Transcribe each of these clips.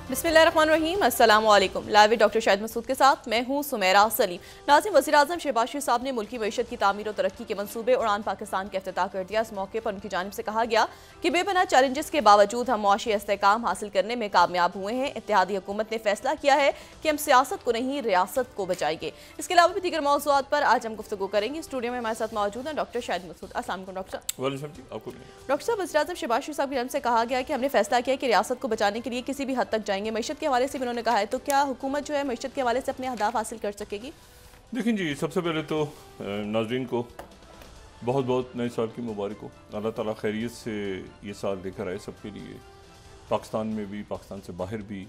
बिस्मिल्लाहिर्रहमानिर्रहीम, अस्सलाम वालेकुम। लाइव डॉक्टर शाहिद मसूद के साथ मैं हूँ सुमेरा सलीम। नाज़रीन, वज़ीर-ए-आज़म शहबाज शरीफ साहब ने मुल्की मईशत की तामीर और तरक्की के मंसूबे उड़ान पाकिस्तान का इफ्तिताह कर दिया। इस मौके पर उनकी जानिब से कहा गया कि बेपनाह चैलेंजेस के बावजूद हम मुआशी इस्तेहकाम हासिल करने में कामयाब हुए हैं। इत्तेहादी हुकूमत ने फैसला किया है कि हम सियासत को नहीं, रियासत को बचाएंगे। इसके अलावा भी दीगर मौज़ूआत पर आज हम गुफ्तगू करेंगे। स्टूडियो में हमारे साथ मौजूद हैं डॉक्टर शाहिद मसूद। अस्सलाम वालेकुम डॉक्टर साहब। डॉक्टर साहब, वज़ीर-ए-आज़म शहबाज शरीफ साहब की जानिब से कहा गया कि हमने फैसला किया कि रियासत को बचाने के लिए किसी भी हद तक जाएंगे। मईशत के हवाले से भी उन्होंने कहा है, तो क्या हुकूमत जो है मईशत के हवाले से अपने अहदाफ हासिल कर सकेगी? देखें जी, सबसे पहले तो नाज़रीन को बहुत बहुत नए साल की मुबारक हो। अल्लाह ताला खैरियत से ये साल लेकर आए सबके लिए, पाकिस्तान में भी, पाकिस्तान से बाहर भी।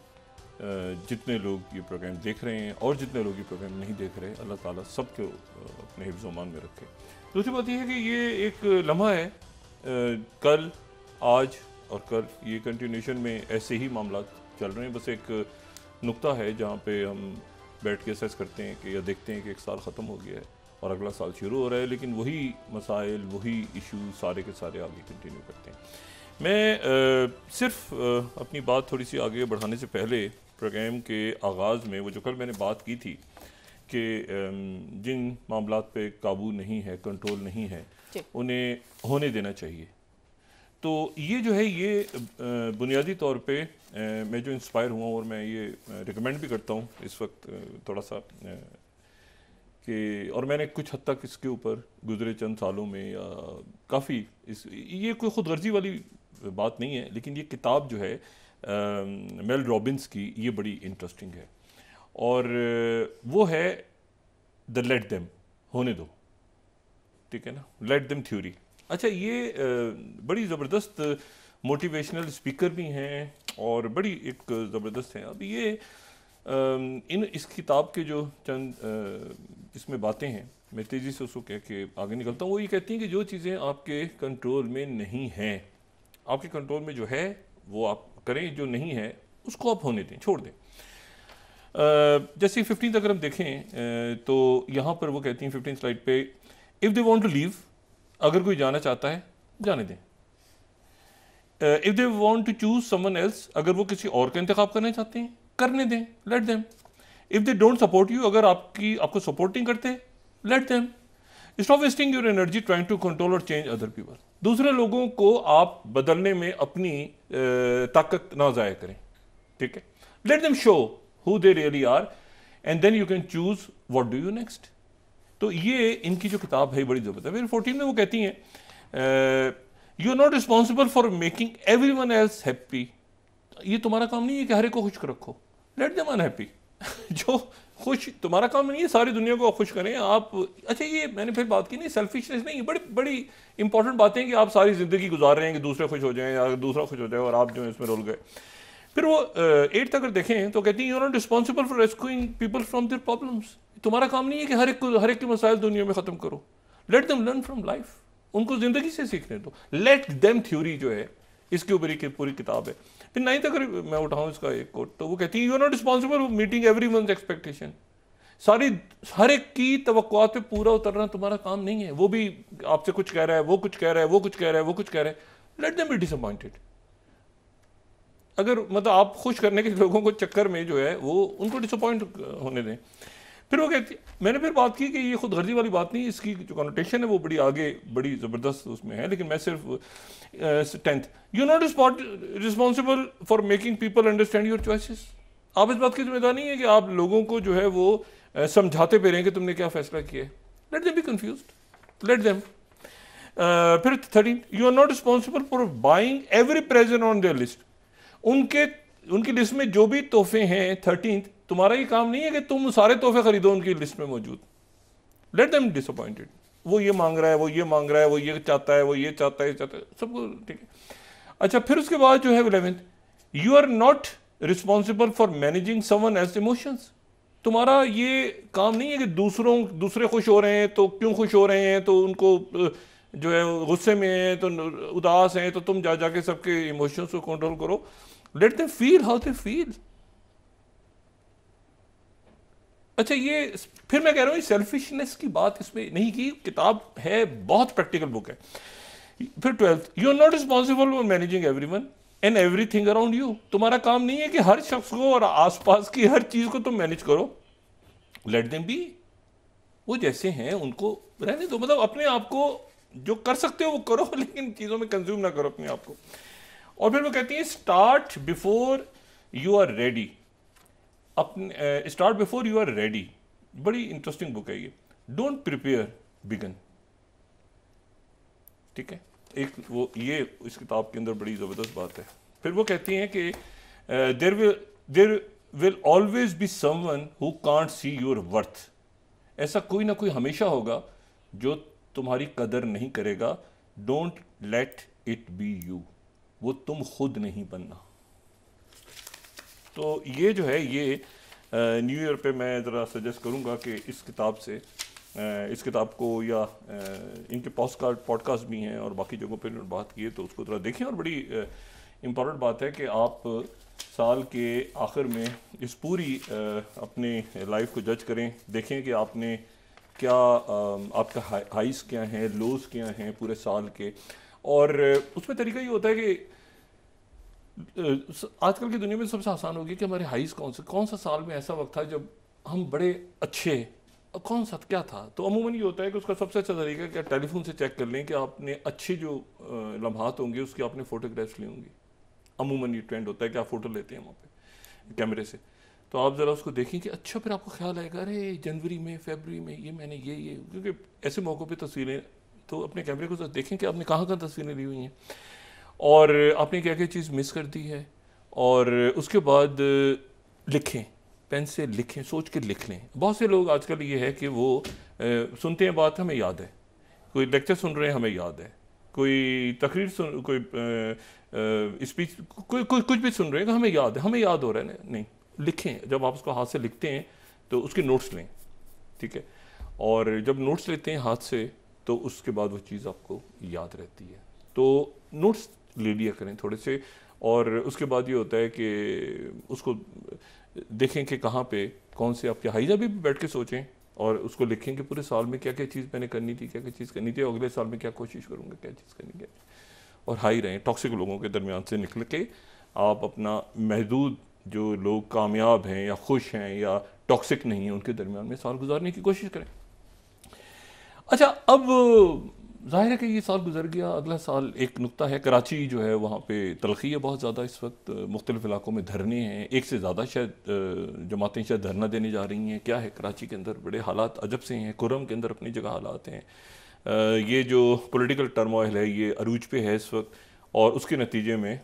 जितने लोग ये प्रोग्राम देख रहे हैं और जितने लोग ये प्रोग्राम नहीं देख रहे, अल्लाह ताला सबको अपने हिफ्ज़ मान में रखे। दूसरी बात यह है कि ये एक लम्हा है, कल, आज और कल ये कंटिन्यूशन में ऐसे ही मामला चल रहे हैं। बस एक नुक्ता है जहाँ पे हम बैठ के असेस करते हैं कि या देखते हैं कि एक साल ख़त्म हो गया है और अगला साल शुरू हो रहा है, लेकिन वही मसाइल, वही इशू सारे के सारे आगे कंटिन्यू करते हैं। मैं सिर्फ अपनी बात थोड़ी सी आगे बढ़ाने से पहले प्रोग्राम के आगाज़ में वो जो कल मैंने बात की थी कि जिन मामलात पे काबू नहीं है, कंट्रोल नहीं है, उन्हें होने देना चाहिए। तो ये जो है, ये बुनियादी तौर पे मैं जो इंस्पायर हुआ और मैं ये रिकमेंड भी करता हूँ इस वक्त थोड़ा सा कि, और मैंने कुछ हद तक इसके ऊपर गुज़रे चंद सालों में या काफ़ी ये कोई ख़ुदगर्जी वाली बात नहीं है, लेकिन ये किताब जो है मेल रॉबिन्स की, ये बड़ी इंटरेस्टिंग है और वो है द लेट देम, होने दो, ठीक है ना, लेट देम थ्योरी। अच्छा, ये बड़ी ज़बरदस्त मोटिवेशनल स्पीकर भी हैं और बड़ी एक ज़बरदस्त हैं। अब ये इस किताब के जो चंद इसमें बातें हैं, मैं तेज़ी से उसको कह के आगे निकलता हूँ। वो ये कहती हैं कि जो चीज़ें आपके कंट्रोल में नहीं हैं, आपके कंट्रोल में जो है वो आप करें, जो नहीं है उसको आप होने दें, छोड़ दें। जैसे 15 अगर हम देखें तो यहाँ पर वो कहती हैं 15 स्लाइड पे, if they want to leave, अगर कोई जाना चाहता है जाने दें। If they want to choose someone else, अगर वो किसी और का इंतखाब करना चाहते हैं करने दें, let them. If they don't support you, अगर आपको सपोर्ट नहीं करते, let them. Stop wasting your energy trying to control और चेंज अदर पीपल। दूसरे लोगों को आप बदलने में अपनी ताकत ना ज़ाया करें, ठीक है। Let them show who they really are and then you can choose what do you next. तो ये इनकी जो किताब है बड़ी ज़बरदस्त है। फिर 14 में वो कहती हैं, you are not responsible for making everyone else happy. ये तुम्हारा काम नहीं है कि हर एक को खुश रखो, लेट देम अनहैप्पी। जो खुश, तुम्हारा काम नहीं है सारी दुनिया को खुश करें आप। अच्छा, ये मैंने फिर बात की नहीं, सेल्फिशनेस नहीं, बड़ी बड़ी इंपॉर्टेंट बातें कि आप सारी ज़िंदगी गुजार रहे हैं कि दूसरे खुश हो जाएं या दूसरा खुश हो जाए और आप जो है इसमें रुल गए। फिर वो 8 अगर देखें तो कहती हैं, you are not responsible for rescuing people from their problems. तुम्हारा काम नहीं है कि हर एक के मसाइल दुनिया में ख़त्म करो, let them learn from life, उनको ज़िंदगी से सीखने दो। लेट देम थ्योरी जो है, इसके ऊपर ही पूरी किताब है। फिर 9 अगर मैं उठाऊँ इसका एक कोट, तो वो कहती है, you are not responsible for meeting everyone's expectation. हर एक की तवक्कुआत पे पूरा उतरना तुम्हारा काम नहीं है। वो भी आपसे कुछ कह रहा है, वो कुछ कह रहा है, वो कुछ कह रहा है, वो कुछ कह रहा है, लेट देम बी डिसअपॉइंटेड। अगर मतलब आप खुश करने के लोगों को चक्कर में जो है वो उनको डिसअपॉइंट होने दें। फिर वो कहती, मैंने फिर बात की कि ये खुद गर्जी वाली बात नहीं, इसकी जो कॉनोटेशन है वो बड़ी आगे बड़ी ज़बरदस्त उसमें है, लेकिन मैं सिर्फ 10th, you not responsible for making people understand your choices. आप इस बात की जिम्मेदार नहीं है कि आप लोगों को जो है वो समझाते पे रहें कि तुमने क्या फैसला किया है। Let them be confused, let them. फिर 13, you are not responsible for buying every present on their list. उनकी लिस्ट में जो भी तोहफे हैं 13th, तुम्हारा ही काम नहीं है कि तुम सारे तोहफे खरीदो उनकी लिस्ट में मौजूद। Let them disappointed. वो ये मांग रहा है, वो ये मांग रहा है, वो ये चाहता है, वो ये चाहता है, सबको ठीक है। अच्छा, फिर उसके बाद जो है 11th, you are not responsible for managing someone else emotions. तुम्हारा ये काम नहीं है कि दूसरे खुश हो रहे हैं तो क्यों खुश हो रहे हैं, तो उनको जो है गुस्से में हैं तो उदास हैं तो तुम जाके सबके इमोशंस को कंट्रोल करो। Let them feel how they feel. अच्छा, ये फिर मैं कह रहा हूँ सेल्फिशनेस की बात इसमें नहीं की, किताब है बहुत प्रैक्टिकल बुक है। फिर 12th, you are not responsible for managing everyone and everything around you. तुम्हारा काम नहीं है कि हर शख्स को और आसपास की हर चीज को तुम मैनेज करो। लेट देम बी, वो जैसे हैं उनको रहने दो। मतलब अपने आप को जो कर सकते हो वो करो, लेकिन चीजों में कंज्यूम ना करो अपने आप को। और फिर वो कहती है start before you are ready. अपने start before you are ready, बड़ी इंटरेस्टिंग बुक है ये। Don't prepare, begin. ठीक है, एक वो ये इस किताब के अंदर बड़ी ज़बरदस्त बात है। फिर वो कहती हैं कि there will always be someone who can't see your worth. ऐसा कोई ना कोई हमेशा होगा जो तुम्हारी कदर नहीं करेगा। Don't let it be you, वो तुम खुद नहीं बनना। तो ये जो है ये न्यू ईयर पे मैं ज़रा सजेस्ट करूँगा कि इस किताब से इस किताब को या इनके पॉडकास्ट भी हैं और बाकी जगहों पे बात की है तो उसको थोड़ा देखें। और बड़ी इम्पॉर्टेंट बात है कि आप साल के आखिर में इस पूरी अपने लाइफ को जज करें, देखें कि आपने क्या आपका हाइस क्या हैं, लोज क्या हैं पूरे साल के। और उसमें तरीका ये होता है कि आजकल की दुनिया में सबसे आसान हो गया कि हमारे हाइस कौन सा साल में ऐसा वक्त था जब हम बड़े अच्छे, कौन सा क्या था। तो अमूमन ये होता है कि उसका सबसे अच्छा तरीका है कि आप टेलीफोन से चेक कर लें कि आपने अच्छे जो लम्हात होंगे उसकी आपने फोटोग्राफ्स ली होंगी। अमूमन ये ट्रेंड होता है कि आप फोटो लेते हैं वहाँ पे कैमरे से, तो आप ज़रा उसको देखें कि अच्छा, फिर आपको ख्याल आएगा अरे जनवरी में फरवरी में ये मैंने ये क्योंकि ऐसे मौक़ों पे तस्वीरें, तो अपने कैमरे को देखें कि आपने कहाँ कहाँ तस्वीरें ली हुई हैं और आपने क्या क्या चीज़ मिस कर दी है। और उसके बाद लिखें, पेन से लिखें, सोच के लिख लें। बहुत से लोग आजकल ये है कि वो सुनते हैं बात, हमें याद है, कोई लेक्चर सुन रहे हैं हमें याद है, कोई तकरीर सुन, कोई स्पीच, कोई कुछ भी सुन रहे हैं हमें याद है, हमें याद हो रहा है। नहीं, लिखें। जब आप उसको हाथ से लिखते हैं तो उसके नोट्स लें, ठीक है। और जब नोट्स लेते हैं हाथ से तो उसके बाद वो चीज़ आपको याद रहती है। तो नोट्स ले लिया करें थोड़े से। और उसके बाद ये होता है कि उसको देखें कि कहाँ पे कौन से आपके हाईजा भी बैठ के सोचें और उसको लिखें कि पूरे साल में क्या क्या चीज़ मैंने करनी थी, क्या क्या चीज़ करनी थी, अगले साल में क्या कोशिश करूँगा, क्या चीज़ करनी है। और हाई रहें, टॉक्सिक लोगों के दरमियान से निकल के आप अपना महदूद, जो लोग कामयाब हैं या खुश हैं या टॉक्सिक नहीं हैं, उनके दरमियान में साल गुजारने की कोशिश करें। अच्छा, अब ज़ाहिर है कि ये साल गुजर गया, अगला साल एक नुक्ता है। कराची जो है वहाँ पे तलखी है बहुत ज़्यादा इस वक्त, मुख्तलिफ़ इलाकों में धरने हैं, एक से ज़्यादा शायद जमातें शायद धरना देने जा रही हैं। क्या है कराची के अंदर बड़े हालात अजब से हैं, कुर्रम के अंदर अपनी जगह हालात हैं। ये जो पॉलिटिकल टर्मोइल है ये अरूज पे है इस वक्त, और उसके नतीजे में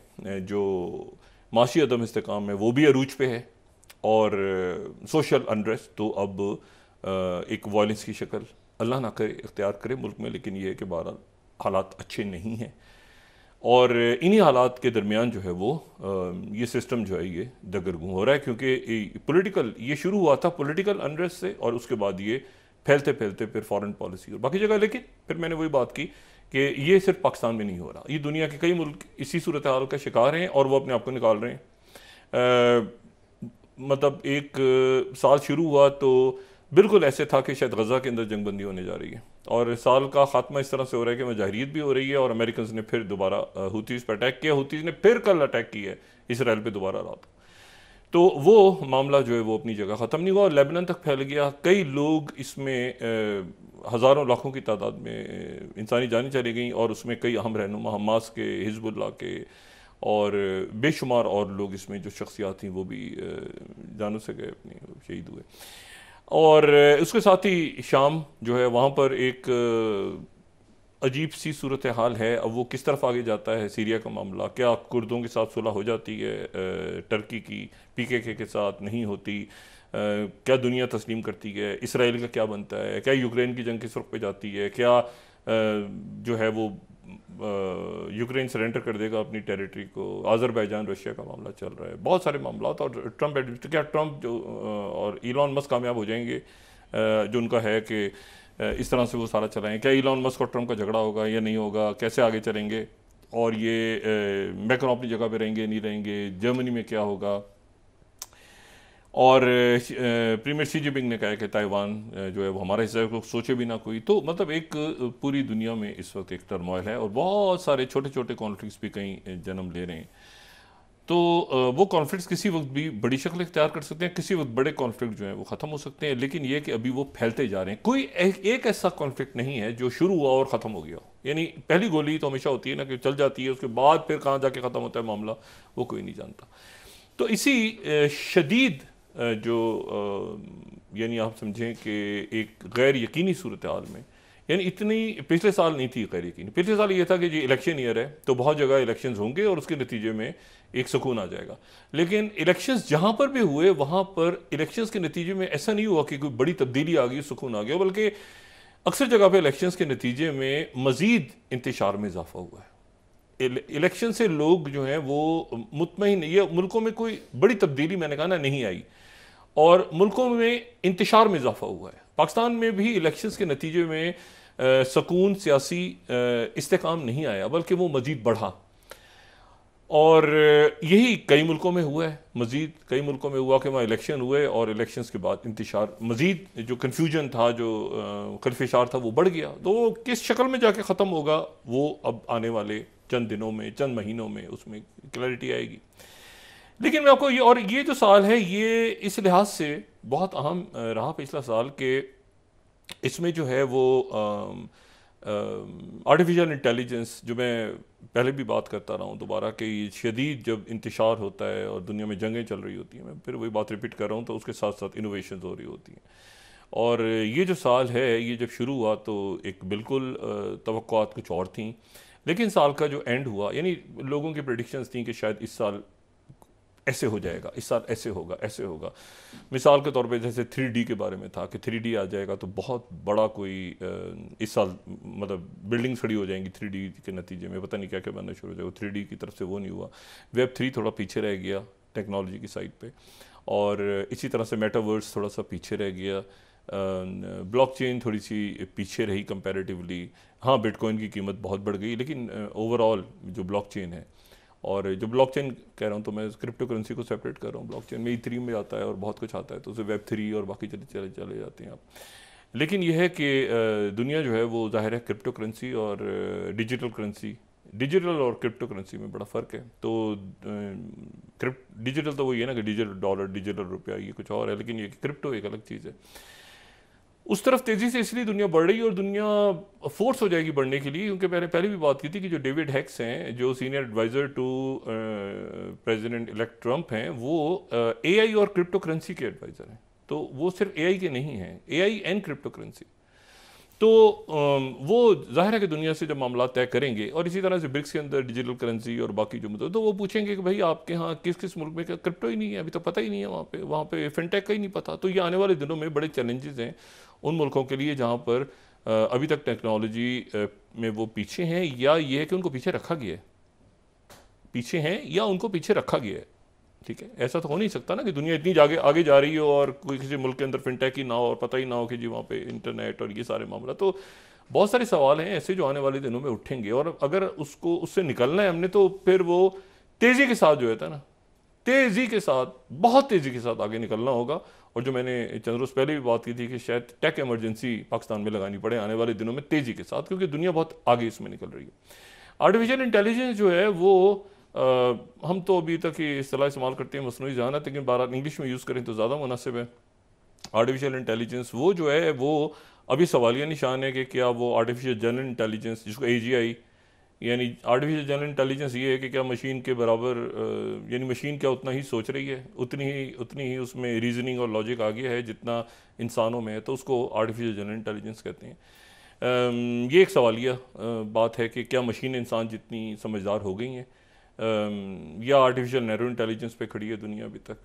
जो माशी अदम इस्तेकाम है वो भी अरूज पे है। और सोशल अनरेस्ट तो अब एक वायलेंस की शक्ल अल्लाह ना करे इख्तियार करे मुल्क में, लेकिन ये है कि बहरहाल हालात अच्छे नहीं हैं। और इन्हीं हालात के दरमियान जो है वो ये सिस्टम जो है ये दगरगूं हो रहा है, क्योंकि पॉलिटिकल, ये शुरू हुआ था पॉलिटिकल अनरेस्ट से और उसके बाद ये फैलते फैलते फिर फॉरेन पॉलिसी और बाकी जगह। लेकिन फिर मैंने वही बात की कि ये सिर्फ पाकिस्तान में नहीं हो रहा, ये दुनिया के कई मुल्क इसी सूरत हाल का शिकार हैं और वो अपने आप को निकाल रहे हैं। मतलब एक साल शुरू हुआ तो बिल्कुल ऐसे था कि शायद गज़ा के अंदर जंगबंदी होने जा रही है, और साल का ख़ात्मा इस तरह से हो रहा है कि मुजाहिरीत भी हो रही है और अमेरिकन ने फिर दोबारा हुतीज़ पर अटैक किया, हुतीज़ ने फिर कल अटैक किया है इसराइल पे दोबारा रात। तो वो मामला जो है वो अपनी जगह ख़त्म नहीं हुआ और लेबनान तक फैल गया। कई लोग इसमें हज़ारों लाखों की तादाद में इंसानी जानें चली गई और उसमें कई अहम रहनुमा हमास के, हिजबुल्लाह के और बेशुमार और लोग इसमें जो शख्सियात थी वो भी जानों से गए, अपनी शहीद हुए। और उसके साथ ही शाम जो है वहाँ पर एक अजीब सी सूरत हाल है। अब वो किस तरफ आगे जाता है, सीरिया का मामला, क्या कुर्दों के साथ सुलह हो जाती है टर्की की, PKK के साथ नहीं होती, क्या दुनिया तस्लीम करती है, इसराइल का क्या बनता है, क्या यूक्रेन की जंग किस रुख पे जाती है, क्या जो है वो यूक्रेन सरेंडर कर देगा अपनी टेरिटरी को, अज़रबैजान रशिया का मामला चल रहा है, बहुत सारे मामला। और ट्रम्प, क्या ट्रम्प जो और इलॉन मस्क कामयाब हो जाएंगे, जो उनका है कि इस तरह से वो सारा चलाएं, क्या इलॉन मस्क और ट्रम्प का झगड़ा होगा या नहीं होगा, कैसे आगे चलेंगे, और ये मैक्रोन अपनी जगह पे रहेंगे नहीं रहेंगे, जर्मनी में क्या होगा। और प्रीमियर शी जिनपिंग ने कहा कि ताइवान जो है वो हमारा हिस्सा है, को सोचे भी ना कोई। तो मतलब एक पूरी दुनिया में इस वक्त एक टर्मोइल है और बहुत सारे छोटे छोटे कॉन्फ्लिक्ट्स भी कहीं जन्म ले रहे हैं। तो वो कॉन्फ्लिक्ट्स किसी वक्त भी बड़ी शक्ल इख्तियार कर सकते हैं, किसी वक्त बड़े कॉन्फ्लिक्ट जो हैं वो ख़त्म हो सकते हैं, लेकिन ये कि अभी वो फैलते जा रहे हैं। कोई एक ऐसा कॉन्फ्लिक्ट नहीं है जो शुरू हुआ और ख़त्म हो गया हो। यानी पहली गोली तो हमेशा होती है ना कि चल जाती है, उसके बाद फिर कहाँ जाके ख़त्म होता है मामला, वो कोई नहीं जानता। तो इसी शदीद जो यानी आप समझें कि एक गैर यकीनी सूरत हाल में, यानी इतनी पिछले साल नहीं थी गैर यकीनी। पिछले साल ये था कि जी इलेक्शन ईयर है तो बहुत जगह इलेक्शंस होंगे और उसके नतीजे में एक सुकून आ जाएगा। लेकिन इलेक्शंस जहाँ पर भी हुए वहाँ पर इलेक्शंस के नतीजे में ऐसा नहीं हुआ कि कोई बड़ी तब्दीली आ गई, सुकून आ गया, बल्कि अक्सर जगह पे इलेक्शंस के नतीजे में मज़ीद इंतशार में इजाफा हुआ है। इलेक्शन से लोग जो हैं वो मुतमईन, ये मुल्कों में कोई बड़ी तब्दीली मैंने कहा ना नहीं आई, और मुल्कों में इंतशार में इजाफा हुआ है। पाकिस्तान में भी इलेक्शंस के नतीजे में सुकून, सियासी इस्तेकाम नहीं आया, बल्कि वो मज़ीद बढ़ा। और यही कई मुल्कों में हुआ है, मज़ीद कई मुल्कों में हुआ कि वहाँ इलेक्शन हुए और इलेक्शंस के बाद इंतशार, मज़ीद जो कन्फ्यूजन था, जो खलफिशार था, वो बढ़ गया। तो किस शक्ल में जाके ख़त्म होगा वो अब आने वाले चंद दिनों में, चंद महीनों में उसमें क्लैरिटी आएगी। लेकिन मैं आपको ये जो साल है ये इस लिहाज से बहुत अहम रहा पिछला साल के इसमें जो है वो आर्टिफिशियल इंटेलिजेंस, जो मैं पहले भी बात करता रहा हूँ दोबारा, कि शदीद जब इंतशार होता है और दुनिया में जंगें चल रही होती हैं, मैं फिर वही बात रिपीट कर रहा हूँ, तो उसके साथ साथ इनोवेशन हो रही होती हैं। और ये जो साल है ये जब शुरू हुआ तो एक बिल्कुल तवक्कुआत कुछ और थी, लेकिन साल का जो एंड हुआ, यानी लोगों की प्रेडिक्शंस थी कि शायद इस साल ऐसे हो जाएगा, इस साल ऐसे होगा, ऐसे होगा। मिसाल के तौर पे जैसे 3D के बारे में था कि 3D आ जाएगा तो बहुत बड़ा कोई इस साल मतलब बिल्डिंग्स खड़ी हो जाएंगी 3D के नतीजे में, पता नहीं क्या क्या बनना शुरू हो जाएगा। 3D की तरफ से वो नहीं हुआ। वेब 3 थोड़ा पीछे रह गया टेक्नोलॉजी की साइड पे, और इसी तरह से मेटावर्स थोड़ा सा पीछे रह गया। ब्लॉकचेन थोड़ी सी पीछे रही कंपैरेटिवली। हाँ, बिटकॉइन की कीमत बहुत बढ़ गई, लेकिन ओवरऑल जो ब्लॉकचेन है, और जो ब्लॉकचेन कह रहा हूँ तो मैं क्रिप्टो करेंसी को सेपरेट कर रहा हूँ। ब्लॉकचेन में इथेरियम में आता है और बहुत कुछ आता है, तो उसे वेब 3 और बाकी चले जाते हैं आप। लेकिन यह है कि दुनिया जो है वो जाहिर है क्रिप्टो करेंसी और डिजिटल करेंसी, डिजिटल और क्रिप्टो करेंसी में बड़ा फ़र्क है। तो डिजिटल तो वही है ना कि डिजिटल डॉलर, डिजिटल रुपया, ये कुछ और है, लेकिन ये क्रिप्टो एक अलग चीज़ है। उस तरफ तेज़ी से इसलिए दुनिया बढ़ रही है, और दुनिया फोर्स हो जाएगी बढ़ने के लिए, क्योंकि मैंने पहले भी बात की थी कि जो डेविड हेक्स हैं, जो senior advisor to president elect Trump हैं, वो AI और क्रिप्टो करेंसी के एडवाइज़र हैं। तो वो सिर्फ AI के नहीं हैं, AI एंड क्रिप्टो करेंसी। तो वो जाहिर है कि दुनिया से जब मामला तय करेंगे, और इसी तरह से ब्रिक्स के अंदर डिजिटल करेंसी और बाकी जो मतलब, तो वो पूछेंगे कि भाई आपके यहाँ किस किस मुल्क में क्रिप्टो ही नहीं है, अभी तो पता ही नहीं है, वहाँ पे फिनटेक का ही नहीं पता। तो ये आने वाले दिनों में बड़े चैलेंजेस हैं उन मुल्कों के लिए जहाँ पर अभी तक टेक्नोलॉजी में वो पीछे हैं, या ये है कि उनको पीछे रखा गया है, पीछे हैं या उनको पीछे रखा गया है। ठीक है, ऐसा तो हो नहीं सकता ना कि दुनिया इतनी आगे जा रही हो और कोई किसी मुल्क के अंदर फिनटेक ही ना हो और पता ही ना हो कि जी वहाँ पे इंटरनेट और ये सारे मामला। तो बहुत सारे सवाल हैं ऐसे जो आने वाले दिनों में उठेंगे, और अगर उससे निकलना है हमने, तो फिर वो तेज़ी के साथ जो है ना, तेज़ी के साथ, बहुत तेज़ी के साथ आगे निकलना होगा। और जो मैंने चंद रोज़ पहले भी बात की थी कि शायद टेक इमरजेंसी पाकिस्तान में लगानी पड़े आने वाले दिनों में तेज़ी के साथ, क्योंकि दुनिया बहुत आगे इसमें निकल रही है। आर्टिफिशियल इंटेलिजेंस जो है वो हम तो अभी तक ये इस्तेलाह इस्तेमाल करते हैं मसनूई ज़हानत, लेकिन बार इंग्लिश में यूज़ करें तो ज़्यादा मुनासिब है। आर्टिफिशियल इंटेलिजेंस वो जो है वो अभी सवालिया निशान है कि क्या वो आर्टिफिशियल जनरल इंटेलिजेंस, जिसको AGI, यानी आर्टिफिशियल जनरल इंटेलिजेंस ये है कि क्या मशीन के बराबर, यानी मशीन क्या उतना ही सोच रही है, उतनी ही उसमें रीजनिंग और लॉजिक आ गया है जितना इंसानों में है, तो उसको आर्टिफिशियल जनरल इंटेलिजेंस कहते हैं। ये एक सवालिया बात है कि क्या मशीन इंसान जितनी समझदार हो गई हैं, या आर्टिफिशियल नैरो इंटेलिजेंस पे खड़ी है दुनिया अभी तक।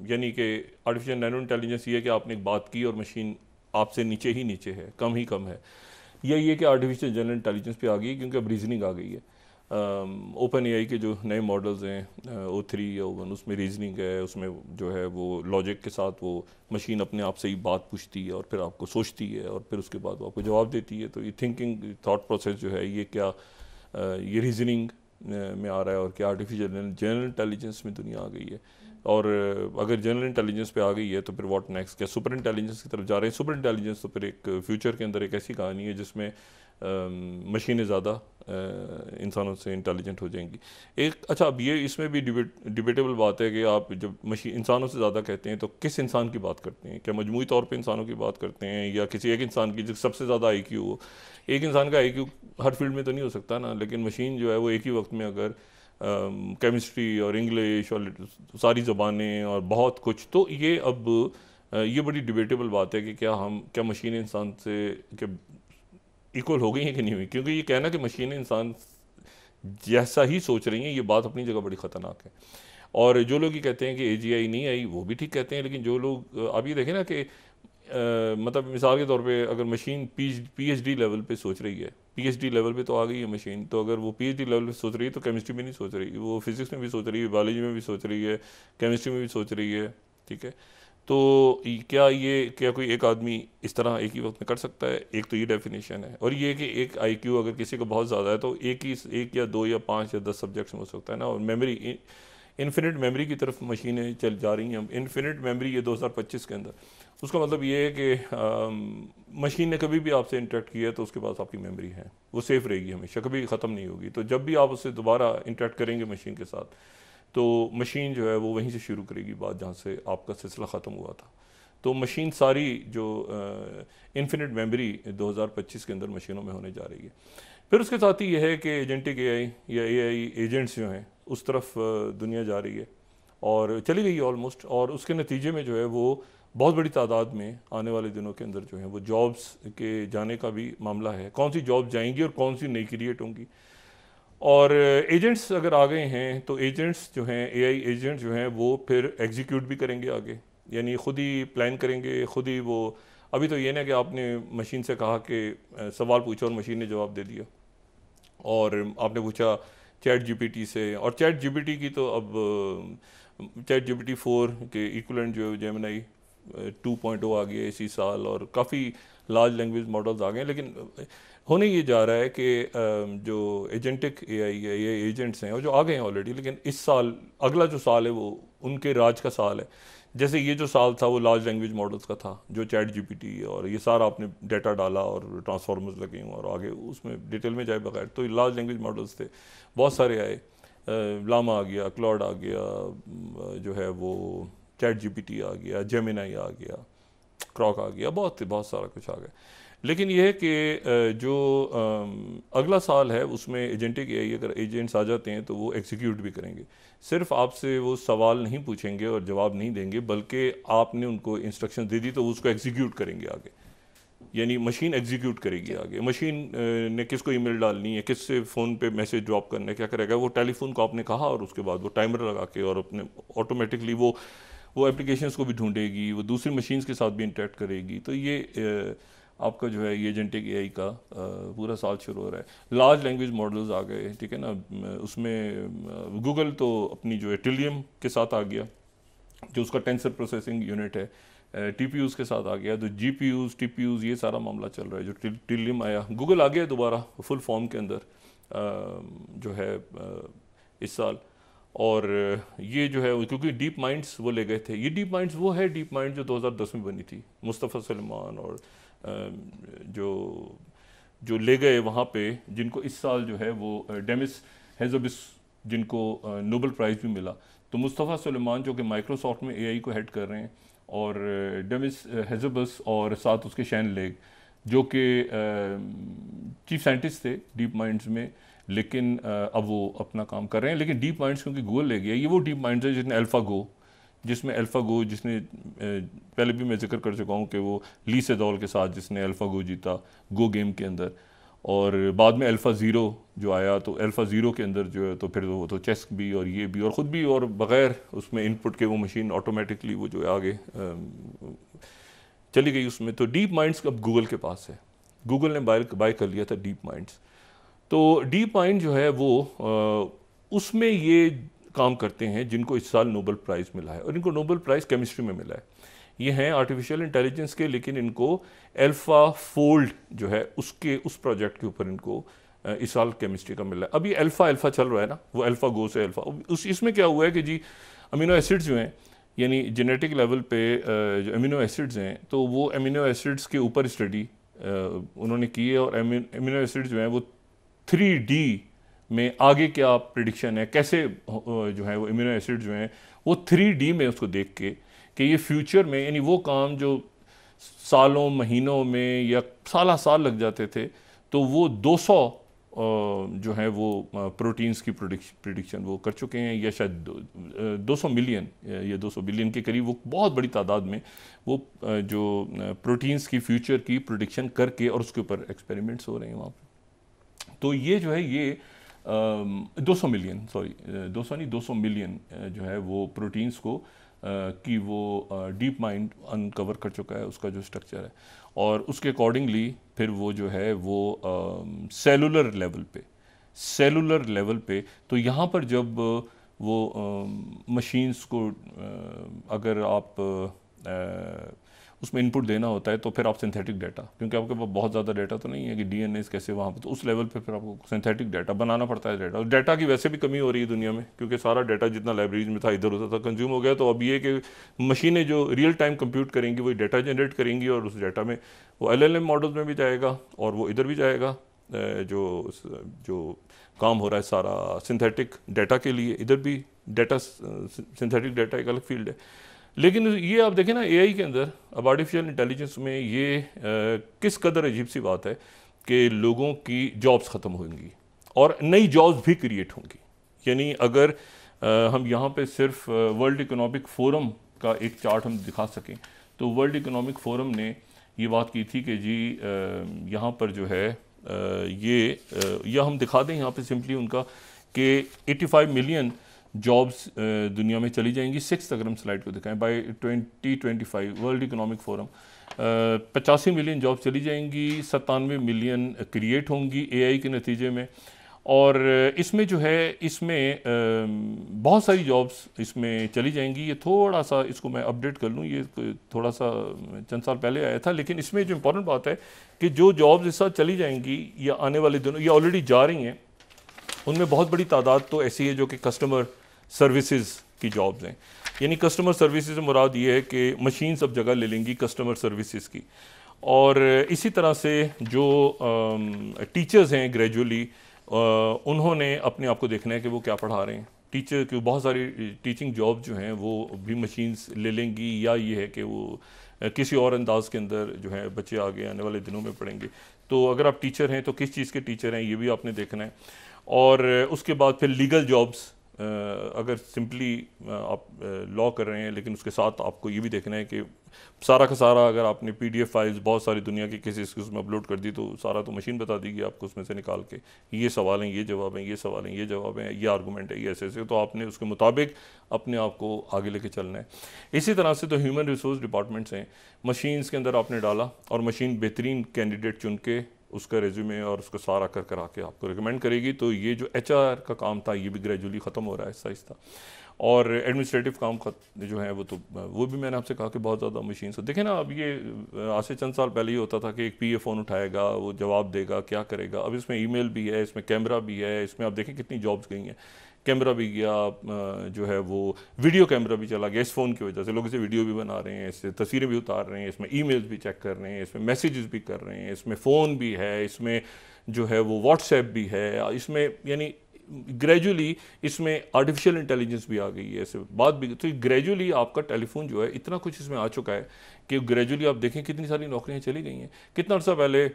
यानी कि आर्टिफिशियल नैरो इंटेलिजेंस ये है कि आपने एक बात की और मशीन आपसे नीचे है, कम है। या ये कि आर्टिफिशियल जनरल इंटेलिजेंस पे आ गई क्योंकि अब रीजनिंग आ गई है। ओपन AI के जो नए मॉडल्स हैं O3 या O1, उसमें रीजनिंग है, उसमें जो है वो लॉजिक के साथ वो मशीन अपने आप से ही बात पूछती है और फिर आपको सोचती है और फिर उसके बाद वो आपको जवाब देती है। तो ये थिंकिंग थॉट प्रोसेस जो है ये क्या ये रीजनिंग में आ रहा है, और क्या आर्टिफिशियल जनरल इंटेलिजेंस में दुनिया आ गई है। और अगर जनरल इंटेलिजेंस पे आ गई है तो फिर व्हाट नेक्स्ट, क्या सुपर इंटेलिजेंस की तरफ जा रहे हैं। सुपर इंटेलिजेंस तो फिर एक फ्यूचर के अंदर एक ऐसी कहानी है जिसमें मशीनें ज़्यादा इंसानों से इंटेलिजेंट हो जाएंगी। एक अच्छा, अब ये इसमें भी डिबेटेबल बात है कि आप जब मशीन इंसानों से ज़्यादा कहते हैं तो किस इंसान की बात करते हैं? क्या मजमूई तौर पे इंसानों की बात करते हैं या किसी एक इंसान की जो सबसे ज़्यादा आईक्यू हो? एक इंसान का आईक्यू हर फील्ड में तो नहीं हो सकता ना, लेकिन मशीन जो है वो एक ही वक्त में अगर केमिस्ट्री और इंग्लिश और सारी ज़बानें और बहुत कुछ, तो ये अब ये बड़ी डिबेटेबल बात है कि क्या मशीन इंसान से इक्वल हो गई हैं कि नहीं हुई, क्योंकि ये कहना कि मशीनें इंसान जैसा ही सोच रही हैं, ये बात अपनी जगह बड़ी ख़तरनाक है। और जो लोग ये कहते हैं कि AGI नहीं आई, वो भी ठीक कहते हैं, लेकिन जो लोग आप ये देखें ना कि मतलब मिसाल के तौर पे अगर मशीन PhD लेवल पे सोच रही है, PhD लेवल पे तो आ गई है मशीन, तो अगर वो PhD लेवल पे सोच रही है तो केमिस्ट्री में नहीं सोच रही, वो फिज़िक्स में भी सोच रही है, बायोलॉजी में भी सोच रही है, केमिस्ट्री में भी सोच रही है, ठीक है। तो क्या कोई एक आदमी इस तरह एक ही वक्त में कर सकता है? एक तो ये डेफिनेशन है, और ये कि एक IQ अगर किसी को बहुत ज़्यादा है तो एक या दो या 5 या 10 सब्जेक्ट्स में हो सकता है ना। और मेमोरी, इन्फिनिट मेमोरी की तरफ मशीनें चल जा रही हैं। इन्फिनिट मेमोरी ये 2025 के अंदर, उसका मतलब ये है कि मशीन ने कभी भी आपसे इंटरेक्ट किया तो उसके पास आपकी मेमोरी है, वो सेफ रहेगी हमेशा, कभी ख़त्म नहीं होगी। तो जब भी आप उससे दोबारा इंटरेक्ट करेंगे मशीन के साथ, तो मशीन जो है वो वहीं से शुरू करेगी बात जहाँ से आपका सिलसिला ख़त्म हुआ था। तो मशीन सारी जो इन्फिनिट मेमोरी 2025 के अंदर मशीनों में होने जा रही है। फिर उसके साथ ही यह है कि एजेंटिक AI या AI एजेंट्स जो हैं उस तरफ दुनिया जा रही है और चली गई है ऑलमोस्ट, और उसके नतीजे में जो है वो बहुत बड़ी तादाद में आने वाले दिनों के अंदर जो है वो जॉब्स के जाने का भी मामला है। कौन सी जॉब जाएंगी और कौन सी नई क्रिएट होंगी। और एजेंट्स अगर आ गए हैं तो एजेंट्स जो हैं, AI एजेंट्स जो हैं वो फिर एग्जीक्यूट भी करेंगे आगे, यानी ख़ुद ही प्लान करेंगे, ख़ुद ही वो। अभी तो ये ना कि आपने मशीन से कहा कि सवाल पूछा और मशीन ने जवाब दे दिया, और आपने पूछा ChatGPT से, और ChatGPT की तो अब ChatGPT 4 के इक्वलेंट जो जेमिनी 2.0 आ गया इसी साल, और काफ़ी लार्ज लैंग्वेज मॉडल्स आ गए हैं। लेकिन होने ये जा रहा है कि जो एजेंटिक AI या ये एजेंट्स हैं और जो आ गए हैं ऑलरेडी, लेकिन इस साल, अगला जो साल है वो उनके राज का साल है। जैसे ये जो साल था वो लार्ज लैंग्वेज मॉडल्स का था, जो ChatGPT और ये सारा आपने डाटा डाला और ट्रांसफॉर्मर्स लगे हुए और आगे उसमें डिटेल में जाए बगैर, तो ये लार्ज लैंग्वेज मॉडल्स थे, बहुत सारे आए। लामा आ गया, क्लॉड आ गया, जो है वो ChatGPT आ गया, जेमिनी आ गया, क्रॉक आ गया, बहुत सारा कुछ आ गया। लेकिन यह है कि जो अगला साल है उसमें एजेंटिक AI अगर एजेंट्स आ जाते हैं तो वो एग्जीक्यूट भी करेंगे। सिर्फ आपसे वो सवाल नहीं पूछेंगे और जवाब नहीं देंगे, बल्कि आपने उनको इंस्ट्रक्शन दे दी तो वो उसको एग्जीक्यूट करेंगे आगे, यानी मशीन एग्जीक्यूट करेगी आगे। मशीन ने किसको ईमेल डालनी है, किससे फ़ोन पे मैसेज ड्रॉप करना है, क्या करेगा वो, टेलीफोन को आपने कहा और उसके बाद वो टाइमर लगा के और अपने ऑटोमेटिकली वो एप्लीकेशंस को भी ढूंढेगी, वो दूसरी मशीन्स के साथ भी इंटरेक्ट करेगी। तो ये आपका जो है ये एजेंटिक AI का पूरा साल शुरू हो रहा है। लार्ज लैंग्वेज मॉडल्स आ गए, ठीक है ना। उसमें गूगल तो अपनी जो है टिलियम के साथ आ गया, जो उसका टेंसर प्रोसेसिंग यूनिट है, TPUs के साथ आ गया। तो GPUs TPUs ये सारा मामला चल रहा है। जो टिलियम आया, गूगल आ गया दोबारा फुल फॉर्म के अंदर जो है इस साल। और ये जो है क्योंकि डीप माइंड्स वो ले गए थे, ये डीप माइंड्स वो है डीप माइंड जो 2010 में बनी थी, मुस्तफ़ा सलमान और जो ले गए वहाँ पे, जिनको इस साल जो है वो डेमिस हेज़ोबिस, जिनको नोबेल प्राइज़ भी मिला। तो मुस्तफ़ा सलमान जो कि माइक्रोसॉफ्ट में AI को हेड कर रहे हैं, और डेमिस हेज़ोबिस और साथ उसके शैन लेग जो कि चीफ साइंटिस्ट थे डीप माइंड्स में, लेकिन अब वो अपना काम कर रहे हैं। लेकिन डीप माइंड्स क्योंकि गूगल ले गया, ये वो डीप माइंड्स है जिसने अल्फ़ागो जिसने पहले भी मैं जिक्र कर चुका हूँ कि वो ली सेडोल के साथ जिसने अल्फ़ागो जीता गो गेम के अंदर, और बाद में AlphaZero जो आया, तो AlphaZero के अंदर जो है तो फिर वो तो चेस भी और ये भी और ख़ुद भी, और बग़ैर उसमें इनपुट के वो मशीन ऑटोमेटिकली वो जो है आगे चली गई उसमें। तो डीप माइंड्स अब गूगल के पास है, गूगल ने बाय कर लिया था डीप माइंड्स। तो डीप माइंड जो है वो उसमें ये काम करते हैं जिनको इस साल नोबेल प्राइज़ मिला है, और इनको नोबेल प्राइज़ केमिस्ट्री में मिला है। ये हैं आर्टिफिशियल इंटेलिजेंस के, लेकिन इनको AlphaFold जो है उस प्रोजेक्ट के ऊपर इनको इस साल केमिस्ट्री का मिला है। अभी अल्फ़ा चल रहा है ना, वो AlphaGo से इसमें क्या हुआ है कि जी अमीनो एसिड्स जो हैं, यानी जेनेटिक लेवल पे जो अमीनो एसिड्स हैं, तो वो अमीनो एसिड्स के ऊपर स्टडी उन्होंने की है, और एमिनो एसिड जो है वो 3D में आगे क्या प्रिडिक्शन है, कैसे जो है वो एमिनो एसिड जो हैं वो 3D में उसको देख के कि ये फ्यूचर में, यानी वो काम जो सालों महीनों में या साल लग जाते थे, तो वो 200 जो है वो प्रोटीन्स की प्रिडिक्शन वो कर चुके हैं, या शायद 200 मिलियन या 200 बिलियन के करीब, वो बहुत बड़ी तादाद में वो जो प्रोटीन्स की फ्यूचर की प्रिडिक्शन करके और उसके ऊपर एक्सपेरिमेंट्स हो रहे हैं वहाँ पर। तो ये जो है ये 200 मिलियन, सॉरी 200 नहीं, 200 मिलियन जो है वो प्रोटीन्स को कि वो डीप माइंड अनकवर कर चुका है, उसका जो स्ट्रक्चर है, और उसके अकॉर्डिंगली फिर वो जो है वो सेलुलर लेवल पे तो यहाँ पर जब वो मशीन्स को अगर आप उसमें इनपुट देना होता है, तो फिर आप सिंथेटिक डाटा, क्योंकि आपके पास बहुत ज़्यादा डाटा तो नहीं है कि डीएनए कैसे वहाँ पर, तो उस लेवल पे फिर आपको सिंथेटिक डाटा बनाना पड़ता है। डाटा, और डाटा की वैसे भी कमी हो रही है दुनिया में, क्योंकि सारा डाटा जितना लाइब्रेरीज में था इधर उधर था कंज्यूम हो गया। तो अब ये कि मशीनें जो रियल टाइम कंप्यूट करेंगी वही डाटा जनरेट करेंगी, और उस डाटा में वो LLM मॉडल्स में भी जाएगा और वो इधर भी जाएगा। जो काम हो रहा है सारा सिंथेटिक डाटा के लिए, इधर भी डाटा, सिंथेटिक डाटा एक अलग फील्ड है। लेकिन ये आप देखें ना, AI के अंदर, अब आर्टिफिशियल इंटेलिजेंस में ये किस कदर अजीब सी बात है कि लोगों की जॉब्स ख़त्म होंगी और नई जॉब्स भी क्रिएट होंगी। यानी अगर हम यहाँ पे सिर्फ वर्ल्ड इकोनॉमिक फोरम का एक चार्ट हम दिखा सकें, तो वर्ल्ड इकोनॉमिक फोरम ने ये बात की थी कि जी यहाँ पर जो है या हम दिखा दें यहाँ पे सिंपली उनका कि 85 मिलियन जॉब्स दुनिया में चली जाएंगी। 6 अगर हम स्लाइड को दिखाएं, by 2025 World Economic Forum 85 million jobs चली जाएंगी, 97 मिलियन क्रिएट होंगी AI के नतीजे में। और इसमें जो है इसमें बहुत सारी जॉब्स इसमें चली जाएंगी। ये थोड़ा सा इसको मैं अपडेट कर लूँ, ये थोड़ा सा चंद साल पहले आया था, लेकिन इसमें जो इम्पोर्टेंट बात है कि जो जॉब्स इस साथ चली जाएंगी या आने वाले दिनों या ऑलरेडी जा रही हैं, उनमें बहुत बड़ी तादाद तो ऐसी है जो कि कस्टमर सर्विसेज की जॉब्स हैं। यानी कस्टमर सर्विसेज से मुराद ये है कि मशीन सब जगह ले लेंगी कस्टमर सर्विसेज की। और इसी तरह से जो टीचर्स हैं ग्रेजुअली उन्होंने अपने आप को देखना है कि वो क्या पढ़ा रहे हैं। टीचर की बहुत सारी टीचिंग जॉब जो हैं वो भी मशीन्स ले लेंगी, या ये है कि वो किसी और अंदाज के अंदर जो है बच्चे आगे आने वाले दिनों में पढ़ेंगे। तो अगर आप टीचर हैं तो किस चीज़ के टीचर हैं ये भी आपने देखना है। और उसके बाद फिर लीगल जॉब्स, अगर सिंपली आप लॉ कर रहे हैं, लेकिन उसके साथ आपको ये भी देखना है कि सारा का सारा अगर आपने PDF फाइल्स बहुत सारी दुनिया की केसेस उसमें अपलोड कर दी, तो सारा तो मशीन बता देगी आपको उसमें से निकाल के, ये सवाल हैं, ये जवाब हैं, ये सवाल हैं, ये जवाब हैं, ये आर्गूमेंट है, ये ऐसे। तो आपने उसके मुताबिक अपने आप को आगे लेके चलना है। इसी तरह से तो ह्यूमन रिसोर्स डिपार्टमेंट्स हैं, मशीन्स के अंदर आपने डाला और मशीन बेहतरीन कैंडिडेट चुन के उसका रेज्यूमे और उसको सारा कर आके आपको रिकमेंड करेगी। तो ये जो HR का काम था ये भी ग्रेजुअली ख़त्म हो रहा है आहिस्ता। और एडमिनिस्ट्रेटिव काम का जो है वो भी मैंने आपसे कहा कि बहुत ज़्यादा मशीन से देखें ना। अब ये आज से चंद साल पहले ही होता था कि एक PA फ़ोन उठाएगा, वो जवाब देगा, क्या करेगा। अब इसमें ईमेल भी है, इसमें कैमरा भी है, इसमें आप देखें कितनी जॉब्स गई हैं। कैमरा भी गया, जो है वो वीडियो कैमरा भी चला गया इस फ़ोन की वजह से। लोग इसे वीडियो भी बना रहे हैं, इससे तस्वीरें भी उतार रहे हैं, इसमें ईमेल्स भी चेक कर रहे हैं, इसमें मैसेजेस भी कर रहे हैं, इसमें फ़ोन भी है, इसमें जो है वो व्हाट्सएप भी है, इसमें यानी ग्रेजुअली इसमें आर्टिफिशियल इंटेलिजेंस भी आ गई है, ऐसे बात भी। तो ग्रेजुअली आपका टेलीफोन जो है इतना कुछ इसमें आ चुका है कि ग्रेजुअली आप देखें कितनी सारी नौकरियां चली गई हैं। कितना अर्सा पहले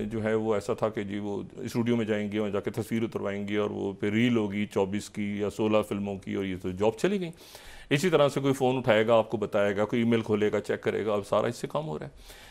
जो है वो ऐसा था कि जी वो स्टूडियो में जाएंगे और जाके तस्वीर उतरवाएंगे और वो फिर रील होगी 24 की या 16 फिल्मों की, और ये तो जॉब चली गई। इसी तरह से कोई फ़ोन उठाएगा, आपको बताएगा, कोई ईमेल खोलेगा, चेक करेगा, अब सारा इससे काम हो रहा है।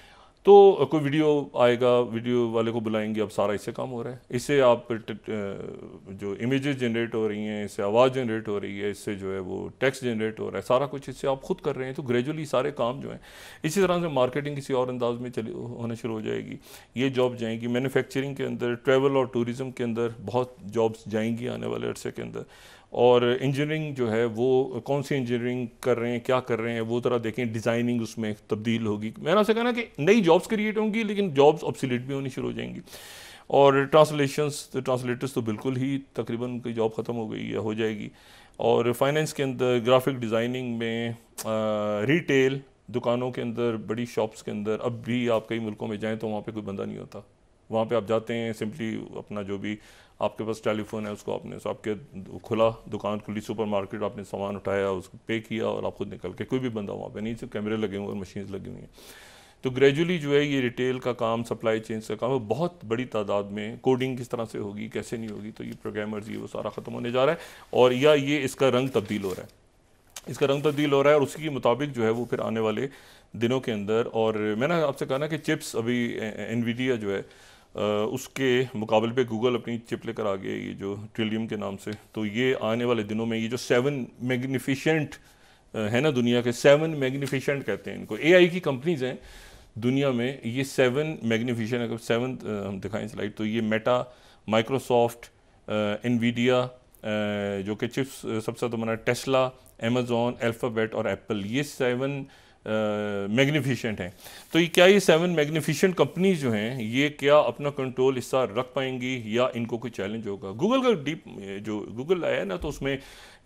तो कोई वीडियो आएगा, वीडियो वाले को बुलाएंगे, अब सारा इससे काम हो रहा है। इससे आप जो इमेजेस जनरेट हो रही हैं, इससे आवाज़ जनरेट हो रही है, इससे जो है वो टेक्स्ट जनरेट हो रहा है, सारा कुछ इससे आप खुद कर रहे हैं। तो ग्रेजुअली सारे काम जो हैं, इसी तरह से मार्केटिंग किसी और अंदाज में होना शुरू हो जाएगी, ये जॉब जाएंगी। मैन्युफैक्चरिंग के अंदर, ट्रैवल और टूरिज़म के अंदर बहुत जॉब्स जाएंगी आने वाले अरसे के अंदर। और इंजीनियरिंग जो है वो कौन सी इंजीनियरिंग कर रहे हैं, क्या कर रहे हैं, वो ज़रा देखें। डिज़ाइनिंग उसमें तब्दील होगी। मैंने आपसे कहना कि नई जॉब्स क्रिएट होंगी, लेकिन जॉब्स ऑब्सोलीट भी होनी शुरू हो जाएंगी। और ट्रांसलेटर्स तो बिल्कुल ही तकरीबन उनकी जॉब ख़त्म हो गई या हो जाएगी। और फाइनेंस के अंदर, ग्राफिक डिज़ाइनिंग में, रिटेल दुकानों के अंदर, बड़ी शॉप्स के अंदर अब भी आप कई मुल्कों में जाएं तो वहाँ पे कोई बंदा नहीं होता। वहाँ पे आप जाते हैं, सिंपली अपना जो भी आपके पास टेलीफोन है उसको आपने आपके खुला, दुकान खुली, सुपरमार्केट, आपने सामान उठाया, उसको पे किया और आप खुद निकल के, कोई भी बंदा वहाँ पे नहीं, सिर्फ कैमरे लगे हुए और मशीन्स लगी हुई हैं। तो ग्रेजुअली जो है ये रिटेल का काम, सप्लाई चेन का काम, बहुत बड़ी तादाद में कोडिंग किस तरह से होगी, कैसे नहीं होगी, तो ये प्रोग्रामर्स ये वो सारा ख़त्म होने जा रहा है और या ये इसका रंग तब्दील हो रहा है, इसका रंग तब्दील हो रहा है और उसी के मुताबिक जो है वो फिर आने वाले दिनों के अंदर, और मैंने आपसे कहा ना कि चिप्स अभी एनवीडिया जो है उसके मुकाबले पे गूगल अपनी चिप लेकर आ गया, ये जो ट्रिलियम के नाम से, तो ये आने वाले दिनों में ये जो 7 मैग्निफिशेंट है ना, दुनिया के 7 मैग्निफिशेंट कहते हैं इनको, एआई की कंपनीज हैं दुनिया में, ये 7 मैग्निफिशेंट, अगर 7 हम दिखाएं स्लाइड, तो ये मेटा, माइक्रोसॉफ्ट, एनवीडिया जो कि चिप्स सबसे ज़्यादा बना, टेस्ला, अमेजॉन, अल्फ़ाबेट और एप्पल, ये 7 मैग्निफिशेंट हैं। तो ये क्या, ये 7 मैग्निफिशेंट कंपनीज जो हैं ये क्या अपना कंट्रोल हिस्सा रख पाएंगी या इनको कोई चैलेंज होगा? गूगल का डीप जो गूगल आया है ना, तो उसमें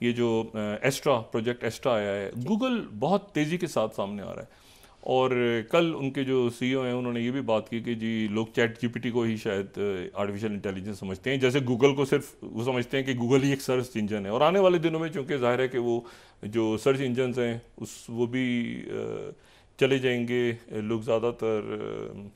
ये जो एस्ट्रा, प्रोजेक्ट एस्ट्रा आया है, गूगल बहुत तेज़ी के साथ सामने आ रहा है। और कल उनके जो सीईओ हैं उन्होंने ये भी बात की कि जी लोग चैट जीपीटी को ही शायद आर्टिफिशियल इंटेलिजेंस समझते हैं, जैसे गूगल को सिर्फ वो समझते हैं कि गूगल ही एक सर्च इंजन है। और आने वाले दिनों में चूँकि जाहिर है कि वो जो सर्च इंजन्स हैं वो भी चले जाएंगे, लोग ज़्यादातर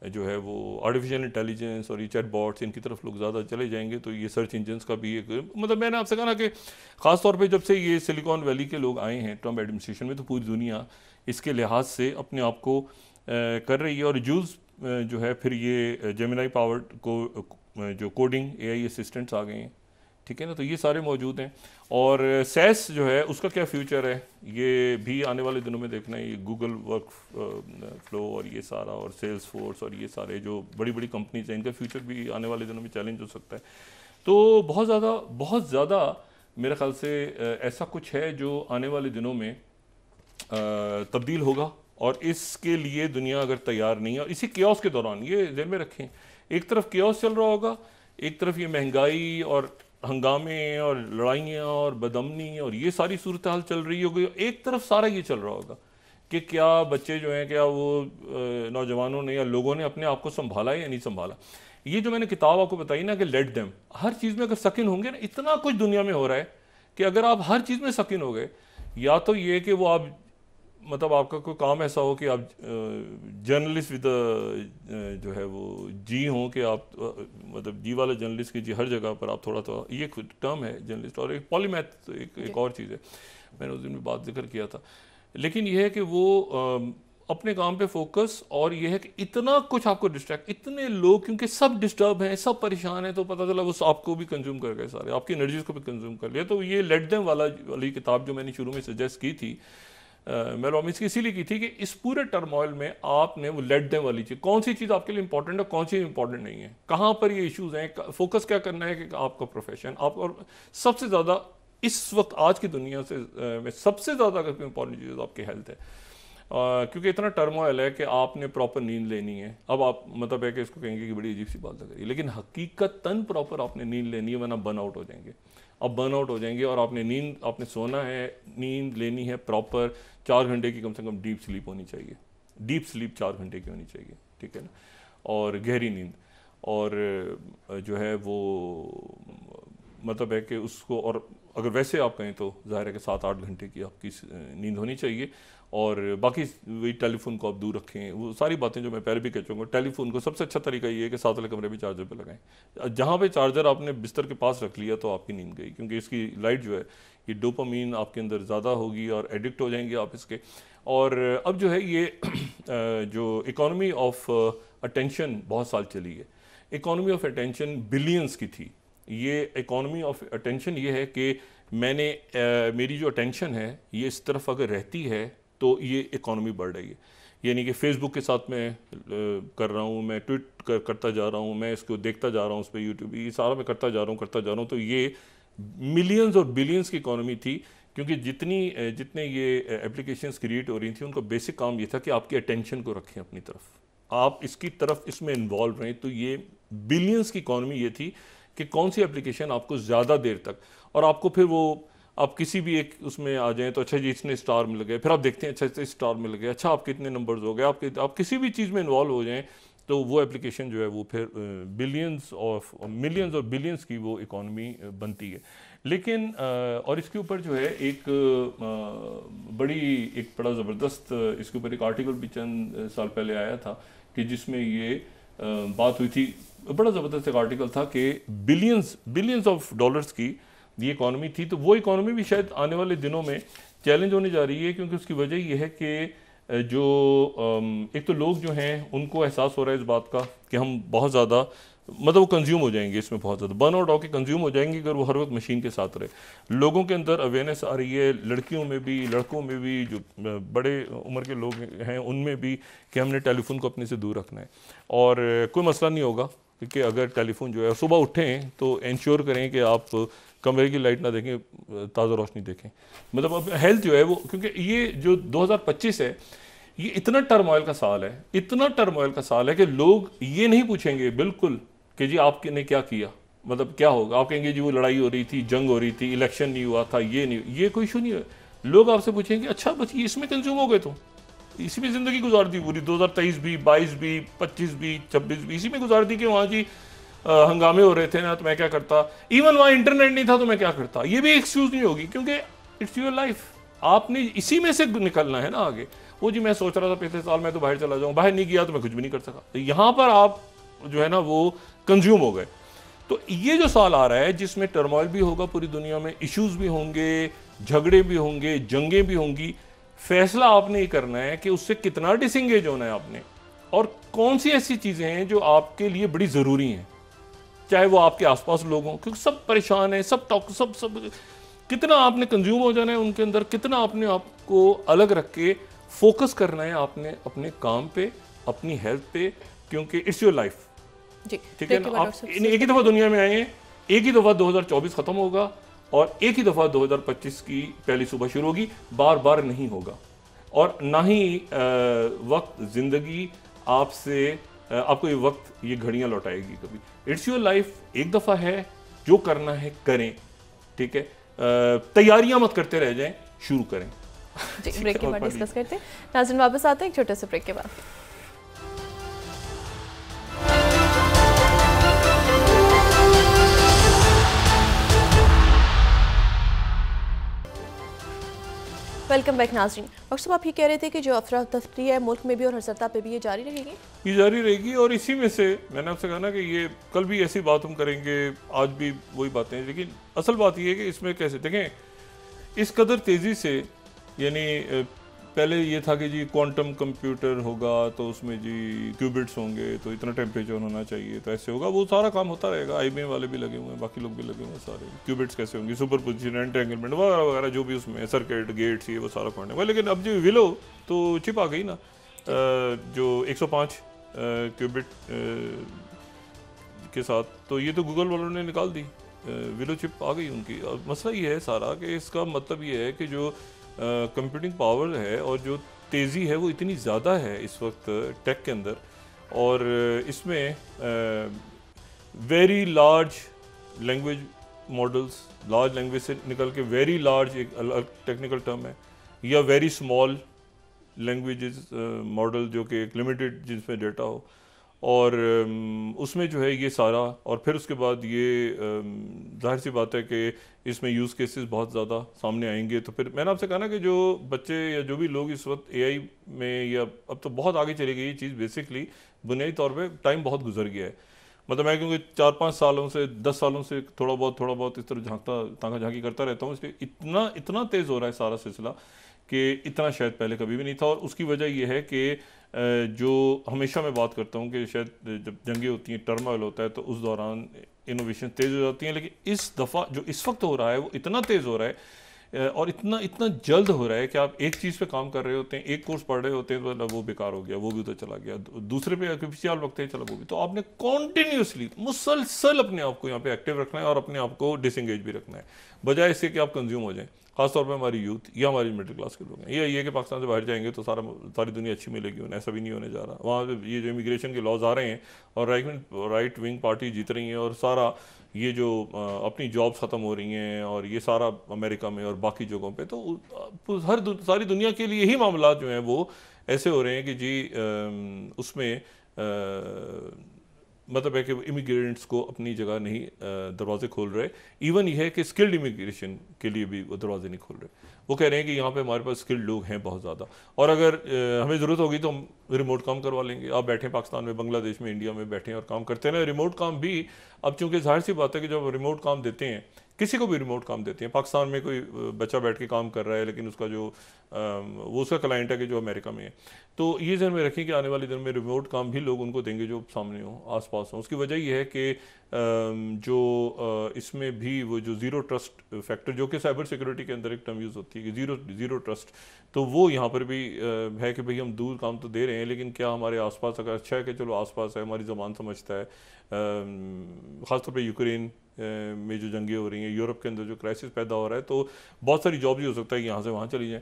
जो है वो आर्टिफिशियल इंटेलिजेंस और ये चैट बॉट्स इनकी तरफ लोग ज़्यादा चले जाएंगे, तो ये सर्च इंजन्स का भी एक, मतलब मैंने आपसे कहा ना कि ख़ास तौर पे जब से ये सिलिकॉन वैली के लोग आए हैं ट्रम्प एडमिनिस्ट्रेशन में, तो पूरी दुनिया इसके लिहाज से अपने आप को कर रही है। और जूल्स जो है, फिर ये जेमिनाई पावर्ड को जो कोडिंग एआई असिस्टेंट्स आ गए हैं, ठीक है ना, तो ये सारे मौजूद हैं। और सैस जो है उसका क्या फ्यूचर है ये भी आने वाले दिनों में देखना है। ये गूगल वर्क फ्लो और ये सारा, और सेल्स फोर्स और ये सारे जो बड़ी बड़ी कंपनीज हैं, इनका फ्यूचर भी आने वाले दिनों में चैलेंज हो सकता है। तो बहुत ज़्यादा मेरे ख्याल से ऐसा कुछ है जो आने वाले दिनों में तब्दील होगा, और इसके लिए दुनिया अगर तैयार नहीं है, और इसी कियोस के दौरान ये ज़हन में रखें, एक तरफ कियोस चल रहा होगा, एक तरफ ये महंगाई और हंगामे और लड़ाइयाँ और बदअमनी और ये सारी सूरत हाल चल रही होगी, एक तरफ सारा ये चल रहा होगा कि क्या बच्चे जो हैं, क्या वो नौजवानों ने या लोगों ने अपने आप को संभाला या नहीं संभाला। ये जो मैंने किताब आपको बताई ना कि लेट देम, हर चीज़ में अगर सकिन होंगे ना, इतना कुछ दुनिया में हो रहा है कि अगर आप हर चीज़ में सकिन हो गए, या तो ये कि वो आप मतलब आपका कोई काम ऐसा हो कि आप जर्नलिस्ट विद जो है वो जी हो कि आप मतलब जी वाला जर्नलिस्ट की जी हर जगह पर आप थोड़ा थोड़ा, ये टर्म है जर्नलिस्ट, और एक पॉलीमैथ एक और चीज़ है, मैंने उस दिन भी बात जिक्र किया था। लेकिन यह है कि वो अपने काम पे फोकस, और ये है कि इतना कुछ आपको डिस्ट्रैक्ट, इतने लोग क्योंकि सब डिस्टर्ब हैं, सब परेशान हैं, तो पता चला वो आपको भी कंज्यूम कर गए सारे, आपकी एनर्जीज को भी कंज्यूम कर लिया। तो ये लेट देम वाली किताब जो मैंने शुरू में सजेस्ट की थी, मैं रॉमिन्स की इसीलिए की थी कि इस पूरे टर्मोइल में आपने वो लेट देम वाली चीज़, कौन सी चीज़ आपके लिए इंपॉर्टेंट है, कौन सी इंपॉर्टेंट नहीं है, कहाँ पर ये इश्यूज हैं, फोकस क्या करना है कि आपका प्रोफेशन आप, और सबसे ज़्यादा इस वक्त आज की दुनिया से में सबसे ज़्यादा अगर इंपॉर्टेंट चीज़ आपकी हेल्थ है, क्योंकि इतना टर्मोइल है कि आपने प्रॉपर नींद लेनी है। अब आप मतलब है कि इसको कहेंगे कि बड़ी अजीब सी बात लग रही है, लेकिन हकीकतन प्रॉपर आपने नींद लेनी है, वरना बर्न आउट हो जाएंगे, अब बर्न आउट हो जाएंगे। और आपने सोना है, नींद लेनी है प्रॉपर, 4 घंटे की कम से कम डीप स्लीप होनी चाहिए, डीप स्लीप 4 घंटे की होनी चाहिए, ठीक है ना, और गहरी नींद, और जो है वो मतलब है कि उसको, और अगर वैसे आप कहें तो जाहिर है कि 7-8 घंटे की आपकी नींद होनी चाहिए। और बाकी वही टेलीफोन को आप दूर रखें, वो सारी बातें जो मैं पहले भी कह चुका हूँ। टेलीफोन को सबसे अच्छा तरीका ये है कि साथ वाले कमरे में चार्जर पे लगाएं, जहाँ पे चार्जर आपने बिस्तर के पास रख लिया तो आपकी नींद गई, क्योंकि इसकी लाइट जो है ये डोपामीन आपके अंदर ज़्यादा होगी और एडिक्ट हो जाएंगे आप इसके। और अब जो है ये जो इकोनॉमी ऑफ अटेंशन बहुत साल चली है, इकोनॉमी ऑफ अटेंशन बिलियंस की थी। ये इकोनॉमी ऑफ अटेंशन ये है कि मैंने मेरी जो अटेंशन है ये इस तरफ अगर रहती है तो ये इकोनॉमी बढ़ रही है। यानी कि फेसबुक के साथ मैं कर रहा हूँ, मैं ट्वीट करता जा रहा हूँ, मैं इसको देखता जा रहा हूँ, उस पर यूट्यूब, ये सारा मैं करता जा रहा हूँ, तो ये मिलियंस और बिलियंस की इकोनॉमी थी। क्योंकि जितने ये एप्लीकेशंस क्रिएट हो रही थी उनका बेसिक काम ये था कि आपकी अटेंशन को रखें अपनी तरफ, आप इसकी तरफ इसमें इन्वॉल्व रहें। तो ये बिलियंस की इकोनॉमी ये थी कि कौन सी एप्लीकेशन आपको ज़्यादा देर तक, और आपको फिर वो आप किसी भी एक उसमें आ जाएं तो अच्छा जी इतने स्टार मिल गए, फिर आप देखते हैं अच्छा इतने स्टार मिल गए, अच्छा आपके इतने नंबर्स हो गए, आप किसी भी चीज़ में इन्वॉल्व हो जाएं तो वो एप्लीकेशन जो है वो फिर बिलियंस ऑफ मिलियंस और बिलियंस की वो इकॉनमी बनती है। लेकिन और इसके ऊपर जो है एक बड़ा ज़बरदस्त इसके ऊपर एक आर्टिकल भी चंद साल पहले आया था कि जिसमें ये बात हुई थी, बड़ा ज़बरदस्त एक आर्टिकल था कि बिलियंस ऑफ डॉलर्स की ये इकॉनमी थी। तो वो इकॉनमी भी शायद आने वाले दिनों में चैलेंज होने जा रही है, क्योंकि उसकी वजह ये है कि जो एक तो लोग जो हैं उनको एहसास हो रहा है इस बात का कि हम बहुत ज़्यादा मतलब वो कंज्यूम हो जाएंगे, इसमें बहुत ज़्यादा बर्न आउट होकर कंज्यूम हो जाएंगे अगर वो हर वक्त मशीन के साथ रहे। लोगों के अंदर अवेयरनेस आ रही है, लड़कियों में भी लड़कों में भी, जो बड़े उम्र के लोग हैं उनमें भी, कि हमने टेलीफोन को अपने से दूर रखना है। और कोई मसला नहीं होगा कि अगर टेलीफोन जो है सुबह उठें तो इंश्योर करें कि आप कमरे की लाइट ना देखें, ताज़ा रोशनी देखें। मतलब अब हेल्थ जो है वो, क्योंकि ये जो 2025 है ये इतना टर्मोइल का साल है, इतना टर्मोइल का साल है कि लोग ये नहीं पूछेंगे बिल्कुल कि जी आपने क्या किया, मतलब क्या होगा। आप कहेंगे जी वो लड़ाई हो रही थी, जंग हो रही थी, इलेक्शन नहीं हुआ था, ये नहीं, ये कोई इशू नहीं है। लोग आपसे पूछेंगे अच्छा बस ये इसमें कंज्यूम हो गए, तो इसी में ज़िंदगी गुजार दी पूरी, 2023 भी, 22 भी, 25 भी, 26 भी इसी में गुजार दी कि वहाँ जी हंगामे हो रहे थे ना तो मैं क्या करता, इवन वहाँ इंटरनेट नहीं था तो मैं क्या करता। ये भी एक्सक्यूज़ नहीं होगी, क्योंकि इट्स योर लाइफ, आपने इसी में से निकलना है ना आगे। वो जी मैं सोच रहा था पिछले साल मैं तो बाहर चला जाऊँ, बाहर नहीं गया तो मैं कुछ भी नहीं कर सका। तो यहाँ पर आप जो है ना वो कंज्यूम हो गए। तो ये जो साल आ रहा है जिसमें टर्मोइल भी होगा पूरी दुनिया में, इश्यूज भी होंगे, झगड़े भी होंगे, जंगें भी होंगी, फैसला आपने ये करना है कि उससे कितना डिसएंगेज होना है आपने, और कौन सी ऐसी चीज़ें हैं जो आपके लिए बड़ी ज़रूरी हैं, चाहे वो आपके आसपास लोग हों, क्योंकि सब परेशान हैं, सब कितना आपने कंज्यूम हो जाना है उनके अंदर, कितना आपने आपको अलग रख के फोकस करना है आपने अपने काम पे, अपनी हेल्थ पे, क्योंकि इट्स योर लाइफ। ठीक है ना। आप एक ही दफ़ा दुनिया में आए हैं, एक ही दफ़ा 2024 ख़त्म होगा और एक ही दफ़ा 2025 की पहली सुबह शुरू होगी, बार बार नहीं होगा। और ना ही वक्त ज़िंदगी आपसे आपको ये वक्त, ये घड़ियाँ लौटाएगी कभी। इट्स योर लाइफ, एक दफ़ा है, जो करना है करें, ठीक है। तैयारियां मत करते रह जाएं, शुरू करें। जी, ब्रेक के बाद डिस्कस करते हैं। नाज़रीन वापस आते हैं एक छोटे से ब्रेक के बाद। वेलकम बैक नाज़रीन। डॉक्टर साहब आप ये कह रहे थे कि जो अफरा तफरी है मुल्क में भी और हर सतह पे भी ये जारी रहेगी? ये जारी रहेगी, और इसी में से मैंने आपसे कहा ना कि ये कल भी ऐसी बात हम करेंगे, आज भी वही बातें हैं। लेकिन असल बात ये है कि इसमें कैसे देखें, इस कदर तेज़ी से, यानी पहले ये था कि जी क्वांटम कंप्यूटर होगा तो उसमें जी क्यूबिट्स होंगे तो इतना टेम्परेचर होना चाहिए तो ऐसे होगा, वो सारा काम होता रहेगा। IBM वाले भी लगे हुए हैं, बाकी लोग भी लगे हुए हैं, सारे क्यूबिट्स कैसे होंगे, सुपर पोजिशन, एंटेंगलमेंट वगैरह वगैरह जो भी उसमें सर्किट गेट्स, ये वो सारा पढ़ने हुआ। लेकिन अब जो विलो तो चिप आ गई ना, जो 105 क्यूबिट के साथ, तो ये तो गूगल वालों ने निकाल दी, विलो चिप आ गई उनकी। और मसला ये है सारा कि इसका मतलब ये है कि जो कंप्यूटिंग पावर है और जो तेज़ी है वो इतनी ज़्यादा है इस वक्त टेक के अंदर, और इसमें very large language models, large language से निकल के वेरी लार्ज एक अलग टेक्निकल टर्म है, या वेरी स्मॉल लैंग्वेजेस मॉडल जो कि एक लिमिटेड जिसमें डेटा हो, और उसमें जो है ये सारा, और फिर उसके बाद ये जाहिर सी बात है कि इसमें यूज़ केसेस बहुत ज़्यादा सामने आएंगे। तो फिर मैंने आपसे कहा ना कि जो बच्चे या जो भी लोग इस वक्त AI में, या अब तो बहुत आगे चली गई ये चीज़, बेसिकली बुनियादी तौर पे टाइम बहुत गुजर गया है। मतलब मैं क्योंकि 4-5 सालों से 10 सालों से थोड़ा बहुत इस तरह ताका झांकी करता रहता हूँ, इसलिए इतना तेज़ हो रहा है सारा सिलसिला कि इतना शायद पहले कभी भी नहीं था। और उसकी वजह यह है कि जो हमेशा मैं बात करता हूँ कि शायद जब जंगें होती हैं, टर्मोइल होता है, तो उस दौरान इनोवेशन तेज़ हो जाती हैं। लेकिन इस दफ़ा जो इस वक्त हो रहा है वो इतना तेज़ हो रहा है और इतना जल्द हो रहा है कि आप एक चीज़ पे काम कर रहे होते हैं, एक कोर्स पढ़ रहे होते हैं, तो वो बेकार हो गया, वो भी उधर चला गया, दूसरे पे किसी और वक्त है चला वो भी। तो आपने कॉन्टीन्यूसली मुसलसल अपने आप को यहाँ पे एक्टिव रखना है और अपने आप को डिसएंगेज भी रखना है, बजाय इससे कि आप कंज्यूम हो जाएं। खासतौर पे हमारी यूथ या हमारी मिडिल क्लास के लोग हैं, ये कि पाकिस्तान से बाहर जाएंगे तो सारी दुनिया अच्छी मिलेगी उन्हें, ऐसा भी नहीं होने जा रहा। वहाँ ये जो इमिग्रेशन के लॉज आ रहे हैं और राइट विंग पार्टी जीत रही हैं और सारा ये जो अपनी जॉब्स ख़त्म हो रही हैं और ये सारा अमेरिका में और बाकी जगहों पे, तो सारी दुनिया के लिए यही मामला जो हैं वो ऐसे हो रहे हैं कि जी उसमें मतलब है कि इमिग्रेंट्स को अपनी जगह नहीं दरवाजे खोल रहे। इवन ये है कि स्किल्ड इमिग्रेशन के लिए भी वो दरवाजे नहीं खोल रहे। वो कह रहे हैं कि यहाँ पे हमारे पास स्किल्ड लोग हैं बहुत ज़्यादा, और अगर हमें ज़रूरत होगी तो हम रिमोट काम करवा लेंगे। आप बैठे पाकिस्तान में, बांग्लादेश में, इंडिया में बैठे और काम करते हैं। रिमोट काम भी अब चूँकि जाहिर सी बात है कि जब रिमोट काम देते हैं, किसी को भी रिमोट काम देते हैं, पाकिस्तान में कोई बच्चा बैठ के काम कर रहा है लेकिन उसका जो वो उसका क्लाइंट है कि जो अमेरिका में है, तो ये ध्यान में रखें कि आने वाले दिन में रिमोट काम भी लोग उनको देंगे जो सामने हो, आसपास हो। उसकी वजह ये है कि जो इसमें भी वो जो ज़ीरो ट्रस्ट फैक्टर, जो कि साइबर सिक्योरिटी के अंदर एक टर्म यूज़ होती है कि ज़ीरो ट्रस्ट, तो वो यहाँ पर भी है कि भाई हम दूर काम तो दे रहे हैं लेकिन क्या हमारे आसपास अगर अच्छा है कि चलो आसपास है, हमारी ज़बान समझता है। ख़ासतौर पर यूक्रेन में जो जंगें हो रही हैं, यूरोप के अंदर जो क्राइसिस पैदा हो रहा है, तो बहुत सारी जॉब भी हो सकता है कि यहाँ से वहाँ चली जाएँ।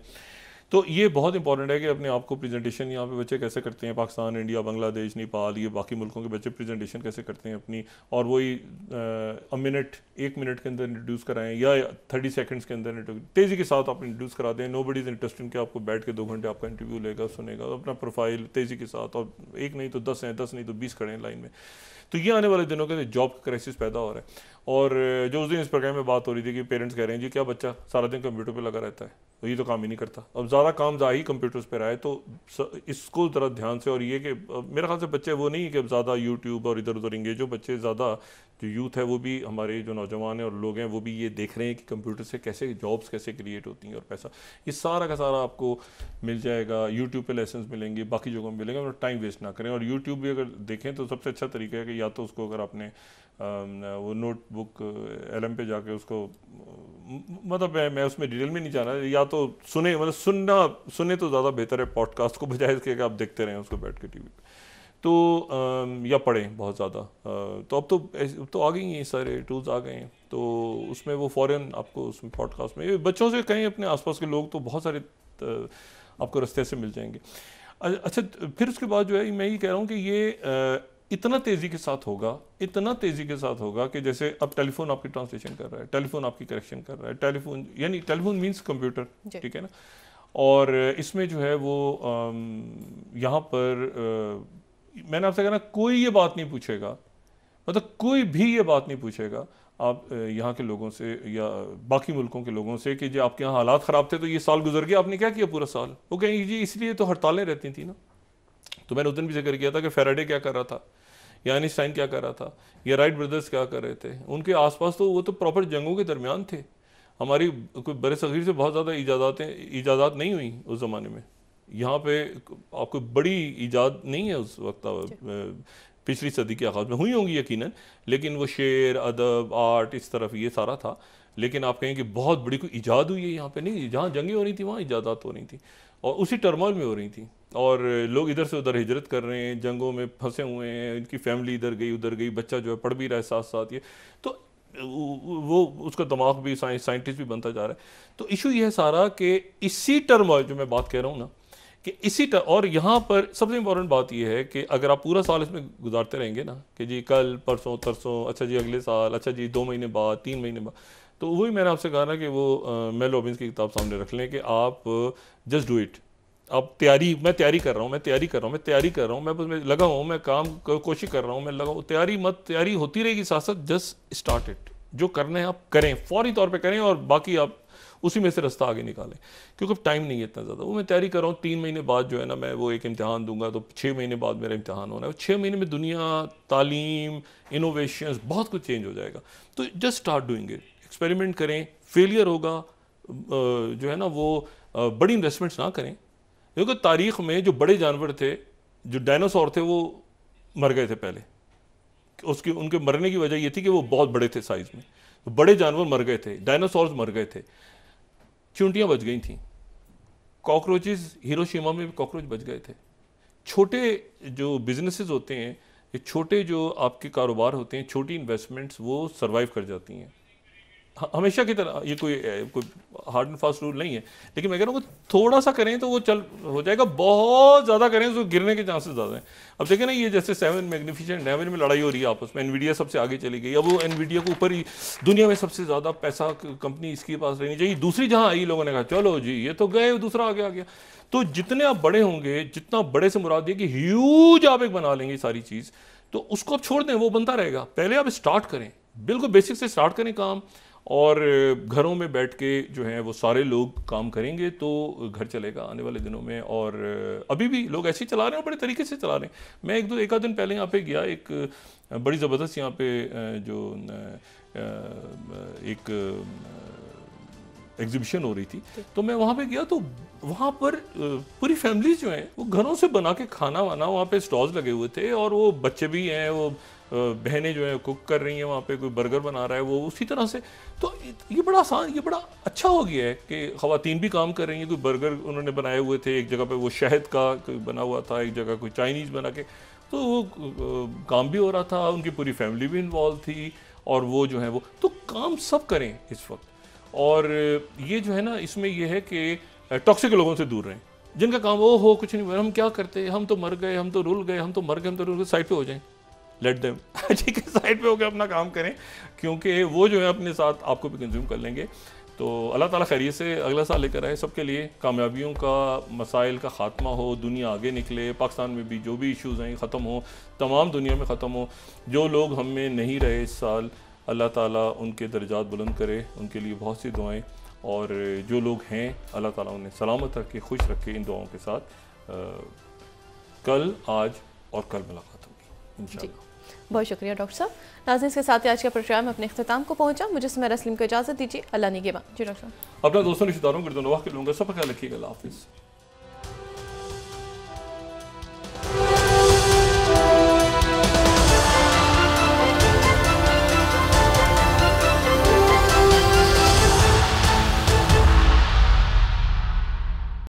तो ये बहुत इंपॉर्टेंट है कि अपने आप को प्रेजेंटेशन यहाँ पे बच्चे कैसे करते हैं, पाकिस्तान, इंडिया, बांग्लादेश, नेपाल, ये बाकी मुल्कों के बच्चे प्रेजेंटेशन कैसे करते हैं अपनी, और वही एक मिनट के अंदर इंट्रोड्यूस कराएं या 30 सेकंड्स के अंदर तेज़ी के साथ आप इंट्रोड्यूस करा दें। नो बडी इज़ इंटरेस्टिंग कि आपको बैठ के 2 घंटे आपका इंटरव्यू लेगा, सुनेगा, अपना प्रोफाइल तेज़ी के साथ, और एक नहीं तो 10 हैं, 10 नहीं तो 20 खड़े हैं लाइन में। तो ये आने वाले दिनों के जॉब क्राइसिस पैदा हो रहा है। और जो उस दिन इस प्रोग्राम में बात हो रही थी कि पेरेंट्स कह रहे हैं जी क्या बच्चा सारा दिन कंप्यूटर पे लगा रहता है, तो ये तो काम ही नहीं करता, अब ज़्यादा काम ही कंप्यूटर्स पे रहा है। तो इसको ज़रा ध्यान से, और ये कि मेरे ख्याल से बच्चे वो नहीं कि ज़्यादा यूट्यूब और इधर उधर इंगेज हो, बच्चे ज़्यादा जो यूथ है वो भी, हमारे जो नौजवान हैं और लोग हैं वो भी ये देख रहे हैं कि कंप्यूटर से कैसे जॉब्स कैसे क्रिएट होती हैं और पैसा, ये सारा का सारा आपको मिल जाएगा। यूट्यूब पे लेसन्स मिलेंगे, बाकी जगहों में मिलेंगे, और टाइम वेस्ट ना करें। और यूट्यूब भी अगर देखें तो सबसे अच्छा तरीका है कि या तो उसको अगर आपने वो नोटबुक LM पे जाके उसको, मतलब मैं उसमें डिटेल में नहीं जाना, या तो मतलब सुने तो ज़्यादा बेहतर है पॉडकास्ट को, बजाय इसके कि आप देखते रहें उसको बैठ के टीवी पे, तो या पढ़ें बहुत ज़्यादा। तो अब तो आ गई हैं, सारे टूल्स आ गए हैं, तो उसमें वो फ़ौरन आपको उसमें पॉडकास्ट में बच्चों से कहीं, अपने आसपास के लोग तो बहुत सारे आपको रास्ते से मिल जाएंगे। अच्छा, फिर उसके बाद जो है मैं ये कह रहा हूँ कि ये इतना तेज़ी के साथ होगा कि जैसे अब टेलीफोन आपकी ट्रांसलेशन कर रहा है, टेलीफोन आपकी करेक्शन कर रहा है, टेलीफोन मीन्स कंप्यूटर, ठीक है ना। और इसमें जो है वो यहाँ पर मैंने आपसे कहा ना, कोई ये बात नहीं पूछेगा, मतलब कोई भी ये बात नहीं पूछेगा आप यहाँ के लोगों से या बाकी मुल्कों के लोगों से कि जो आपके यहाँ हालात ख़राब थे तो ये साल गुजर गया, आपने क्या किया पूरा साल। वो कहेंगे जी इसलिए तो हड़तालें रहती थी ना। तो मैंने उस दिन भी जिक्र किया था कि फैराडे क्या कर रहा था, या आइंस्टाइन क्या कर रहा था, या राइट ब्रदर्स क्या कर रहे थे। उनके आसपास तो वो तो प्रॉपर जंगों के दरमियान थे। हमारी कोई बड़े सगीर से बहुत ज़्यादा इजादात नहीं हुई उस ज़माने में। यहाँ पे आपको बड़ी ईजाद नहीं है उस वक्त, पिछली सदी के आगाज़ में हुई होंगी यकीनन, लेकिन वो शेर, अदब, आर्ट, इस तरफ ये सारा था। लेकिन आप कहें कि बहुत बड़ी कोई ईजाद हुई है यहाँ पे, नहीं। जहाँ जंगें हो रही थी वहाँ ईजादात हो रही थी, और उसी टर्मोल में हो रही थी, और लोग इधर से उधर हिजरत कर रहे हैं, जंगों में फंसे हुए हैं, इनकी फैमिली इधर गई उधर गई, बच्चा जो है पढ़ भी रहा है साथ साथ ये, तो वो उसका दिमाग भी साइंटिस्ट भी बनता जा रहा है। तो इशू ये है सारा कि इसी टर्मोल जो मैं बात कह रहा हूँ ना, कि और यहाँ पर सबसे इंपॉर्टेंट बात यह है कि अगर आप पूरा साल इसमें गुजारते रहेंगे ना कि जी कल परसों तरसों, अच्छा जी अगले साल, अच्छा जी 2 महीने बाद, 3 महीने बाद, तो वही मैंने आपसे कहा ना कि वो मेल रॉबिन्स की किताब सामने रख लें कि आप जस्ट डू इट। अब मैं तैयारी कर रहा हूँ, मैं बस लगा हूँ, मैं काम कोशिश कर रहा हूँ, मैं लगा हूँ, तैयारी होती रहेगी साथ साथ। जस्ट स्टार्ट इट, जो करना है आप करें, फौरी तौर पे करें, और बाकी आप उसी में से रास्ता आगे निकालें, क्योंकि टाइम नहीं है इतना ज़्यादा। वो मैं तैयारी कर रहा हूँ, 3 महीने बाद जो है ना मैं वो एक इम्तिहान दूंगा, तो 6 महीने बाद मेरा इम्तिहान होना है। 6 महीने में दुनिया, तालीम, इनोवेशंस, बहुत कुछ चेंज हो जाएगा। तो just start doing it, experiment करें, फेलियर होगा जो है ना वो बड़ी इन्वेस्टमेंट्स ना करें, क्योंकि तारीख़ में जो बड़े जानवर थे, जो डायनासोर थे, वो मर गए थे पहले। उनके मरने की वजह ये थी कि वो बहुत बड़े थे साइज़ में, तो बड़े जानवर मर गए थे, डायनासोर्स मर गए थे, चींटियाँ बच गई थीं, कॉकरोचेस, हिरोशिमा में भी कॉकरोच बच गए थे। छोटे जो बिजनेसेस होते हैं, ये छोटे जो आपके कारोबार होते हैं, छोटी इन्वेस्टमेंट्स, वो सर्वाइव कर जाती हैं। हमेशा की तरह ये कोई हार्ड एंड फास्ट रूल नहीं है, लेकिन मैं कह रहा हूँ थोड़ा सा करें तो वो चल हो जाएगा, बहुत ज़्यादा करें तो गिरने के चांसेस ज़्यादा हैं। अब देखें ना, ये जैसे 7 मैग्निफिसेंट 11 में लड़ाई हो रही है आपस में, एनवीडिया सबसे आगे चली गई, अब वो एनवीडिया को ऊपर ही दुनिया में सबसे ज़्यादा पैसा कंपनी इसके पास रहनी चाहिए, दूसरी जहाँ आई लोगों ने कहा चलो जी ये तो गए, दूसरा आगे आ गया। तो जितने आप बड़े होंगे, जितना बड़े से मुराद ये कि ह्यूज आप एक बना लेंगे सारी चीज़, तो उसको आप छोड़ दें, वो बनता रहेगा। पहले आप स्टार्ट करें, बिल्कुल बेसिक से स्टार्ट करें काम, और घरों में बैठ के जो है वो सारे लोग काम करेंगे तो घर चलेगा आने वाले दिनों में। और अभी भी लोग ऐसे ही चला रहे हैं और बड़े तरीके से चला रहे हैं। मैं एक आध दिन पहले यहाँ पे गया, एक बड़ी ज़बरदस्त यहाँ पे जो एक एग्जीबिशन हो रही थी, तो मैं वहाँ पे गया, तो वहाँ पर पूरी फैमिलीज जो हैं वो घरों से बना के खाना वाना, वहाँ पे स्टॉल्स लगे हुए थे, और वो बच्चे भी हैं, वो बहनें जो हैं कुक कर रही हैं वहाँ पे, कोई बर्गर बना रहा है वो उसी तरह से। तो ये बड़ा आसान, ये बड़ा अच्छा हो गया है कि ख़वातीन भी काम कर रही हैं। कोई बर्गर उन्होंने बनाए हुए थे, एक जगह पे वो शहद का बना हुआ था, एक जगह कोई चाइनीज़ बना के, तो वो काम भी हो रहा था, उनकी पूरी फैमिली भी इन्वॉल्व थी, और वो जो है वो तो काम सब करें इस वक्त। और ये जो है ना, इसमें ये है कि टॉक्सिक लोगों से दूर रहें, जिनका काम वो हो कुछ नहीं, हम क्या करते, हम तो मर गए, हम तो रुल गए, हम तो मर गए, हम तो रुल गए, साइड पे हो जाएं, लेट देम ठीक है, साइड पे होकर अपना काम करें, क्योंकि वो जो है अपने साथ आपको भी कंज्यूम कर लेंगे। तो अल्लाह ताला खैरियत से अगला साल लेकर आए, सबके लिए कामयाबियों का, मसाइल का ख़ात्मा हो, दुनिया आगे निकले, पाकिस्तान में भी जो भी इश्यूज़ हैं ख़त्म हो, तमाम दुनिया में ख़त्म हो। जो लोग हम में नहीं रहे इस साल, अल्लाह ताला उनके दर्जात बुलंद करे, उनके लिए बहुत सी दुआएं, और जो लोग हैं अल्लाह ताला उन्हें सलामत रखे, खुश रखे। इन दुआओं के साथ कल, आज और कल मुलाकात होगी इंशाअल्लाह। बहुत शुक्रिया डॉक्टर साहब। नाज़रीन, इसके साथ ही आज का प्रोग्राम अपने इख्तिताम को पहुंचा। मुझे सुमेरा सलीम को इजाज़त दीजिए। अल्लाह निगहबान। जी डॉक्टर साहब। अपना दोस्तों रिश्तेदारों गिरदोनवाह के लोगों का सब ख्याल रखिएगा। अल्लाह हाफ़िज़।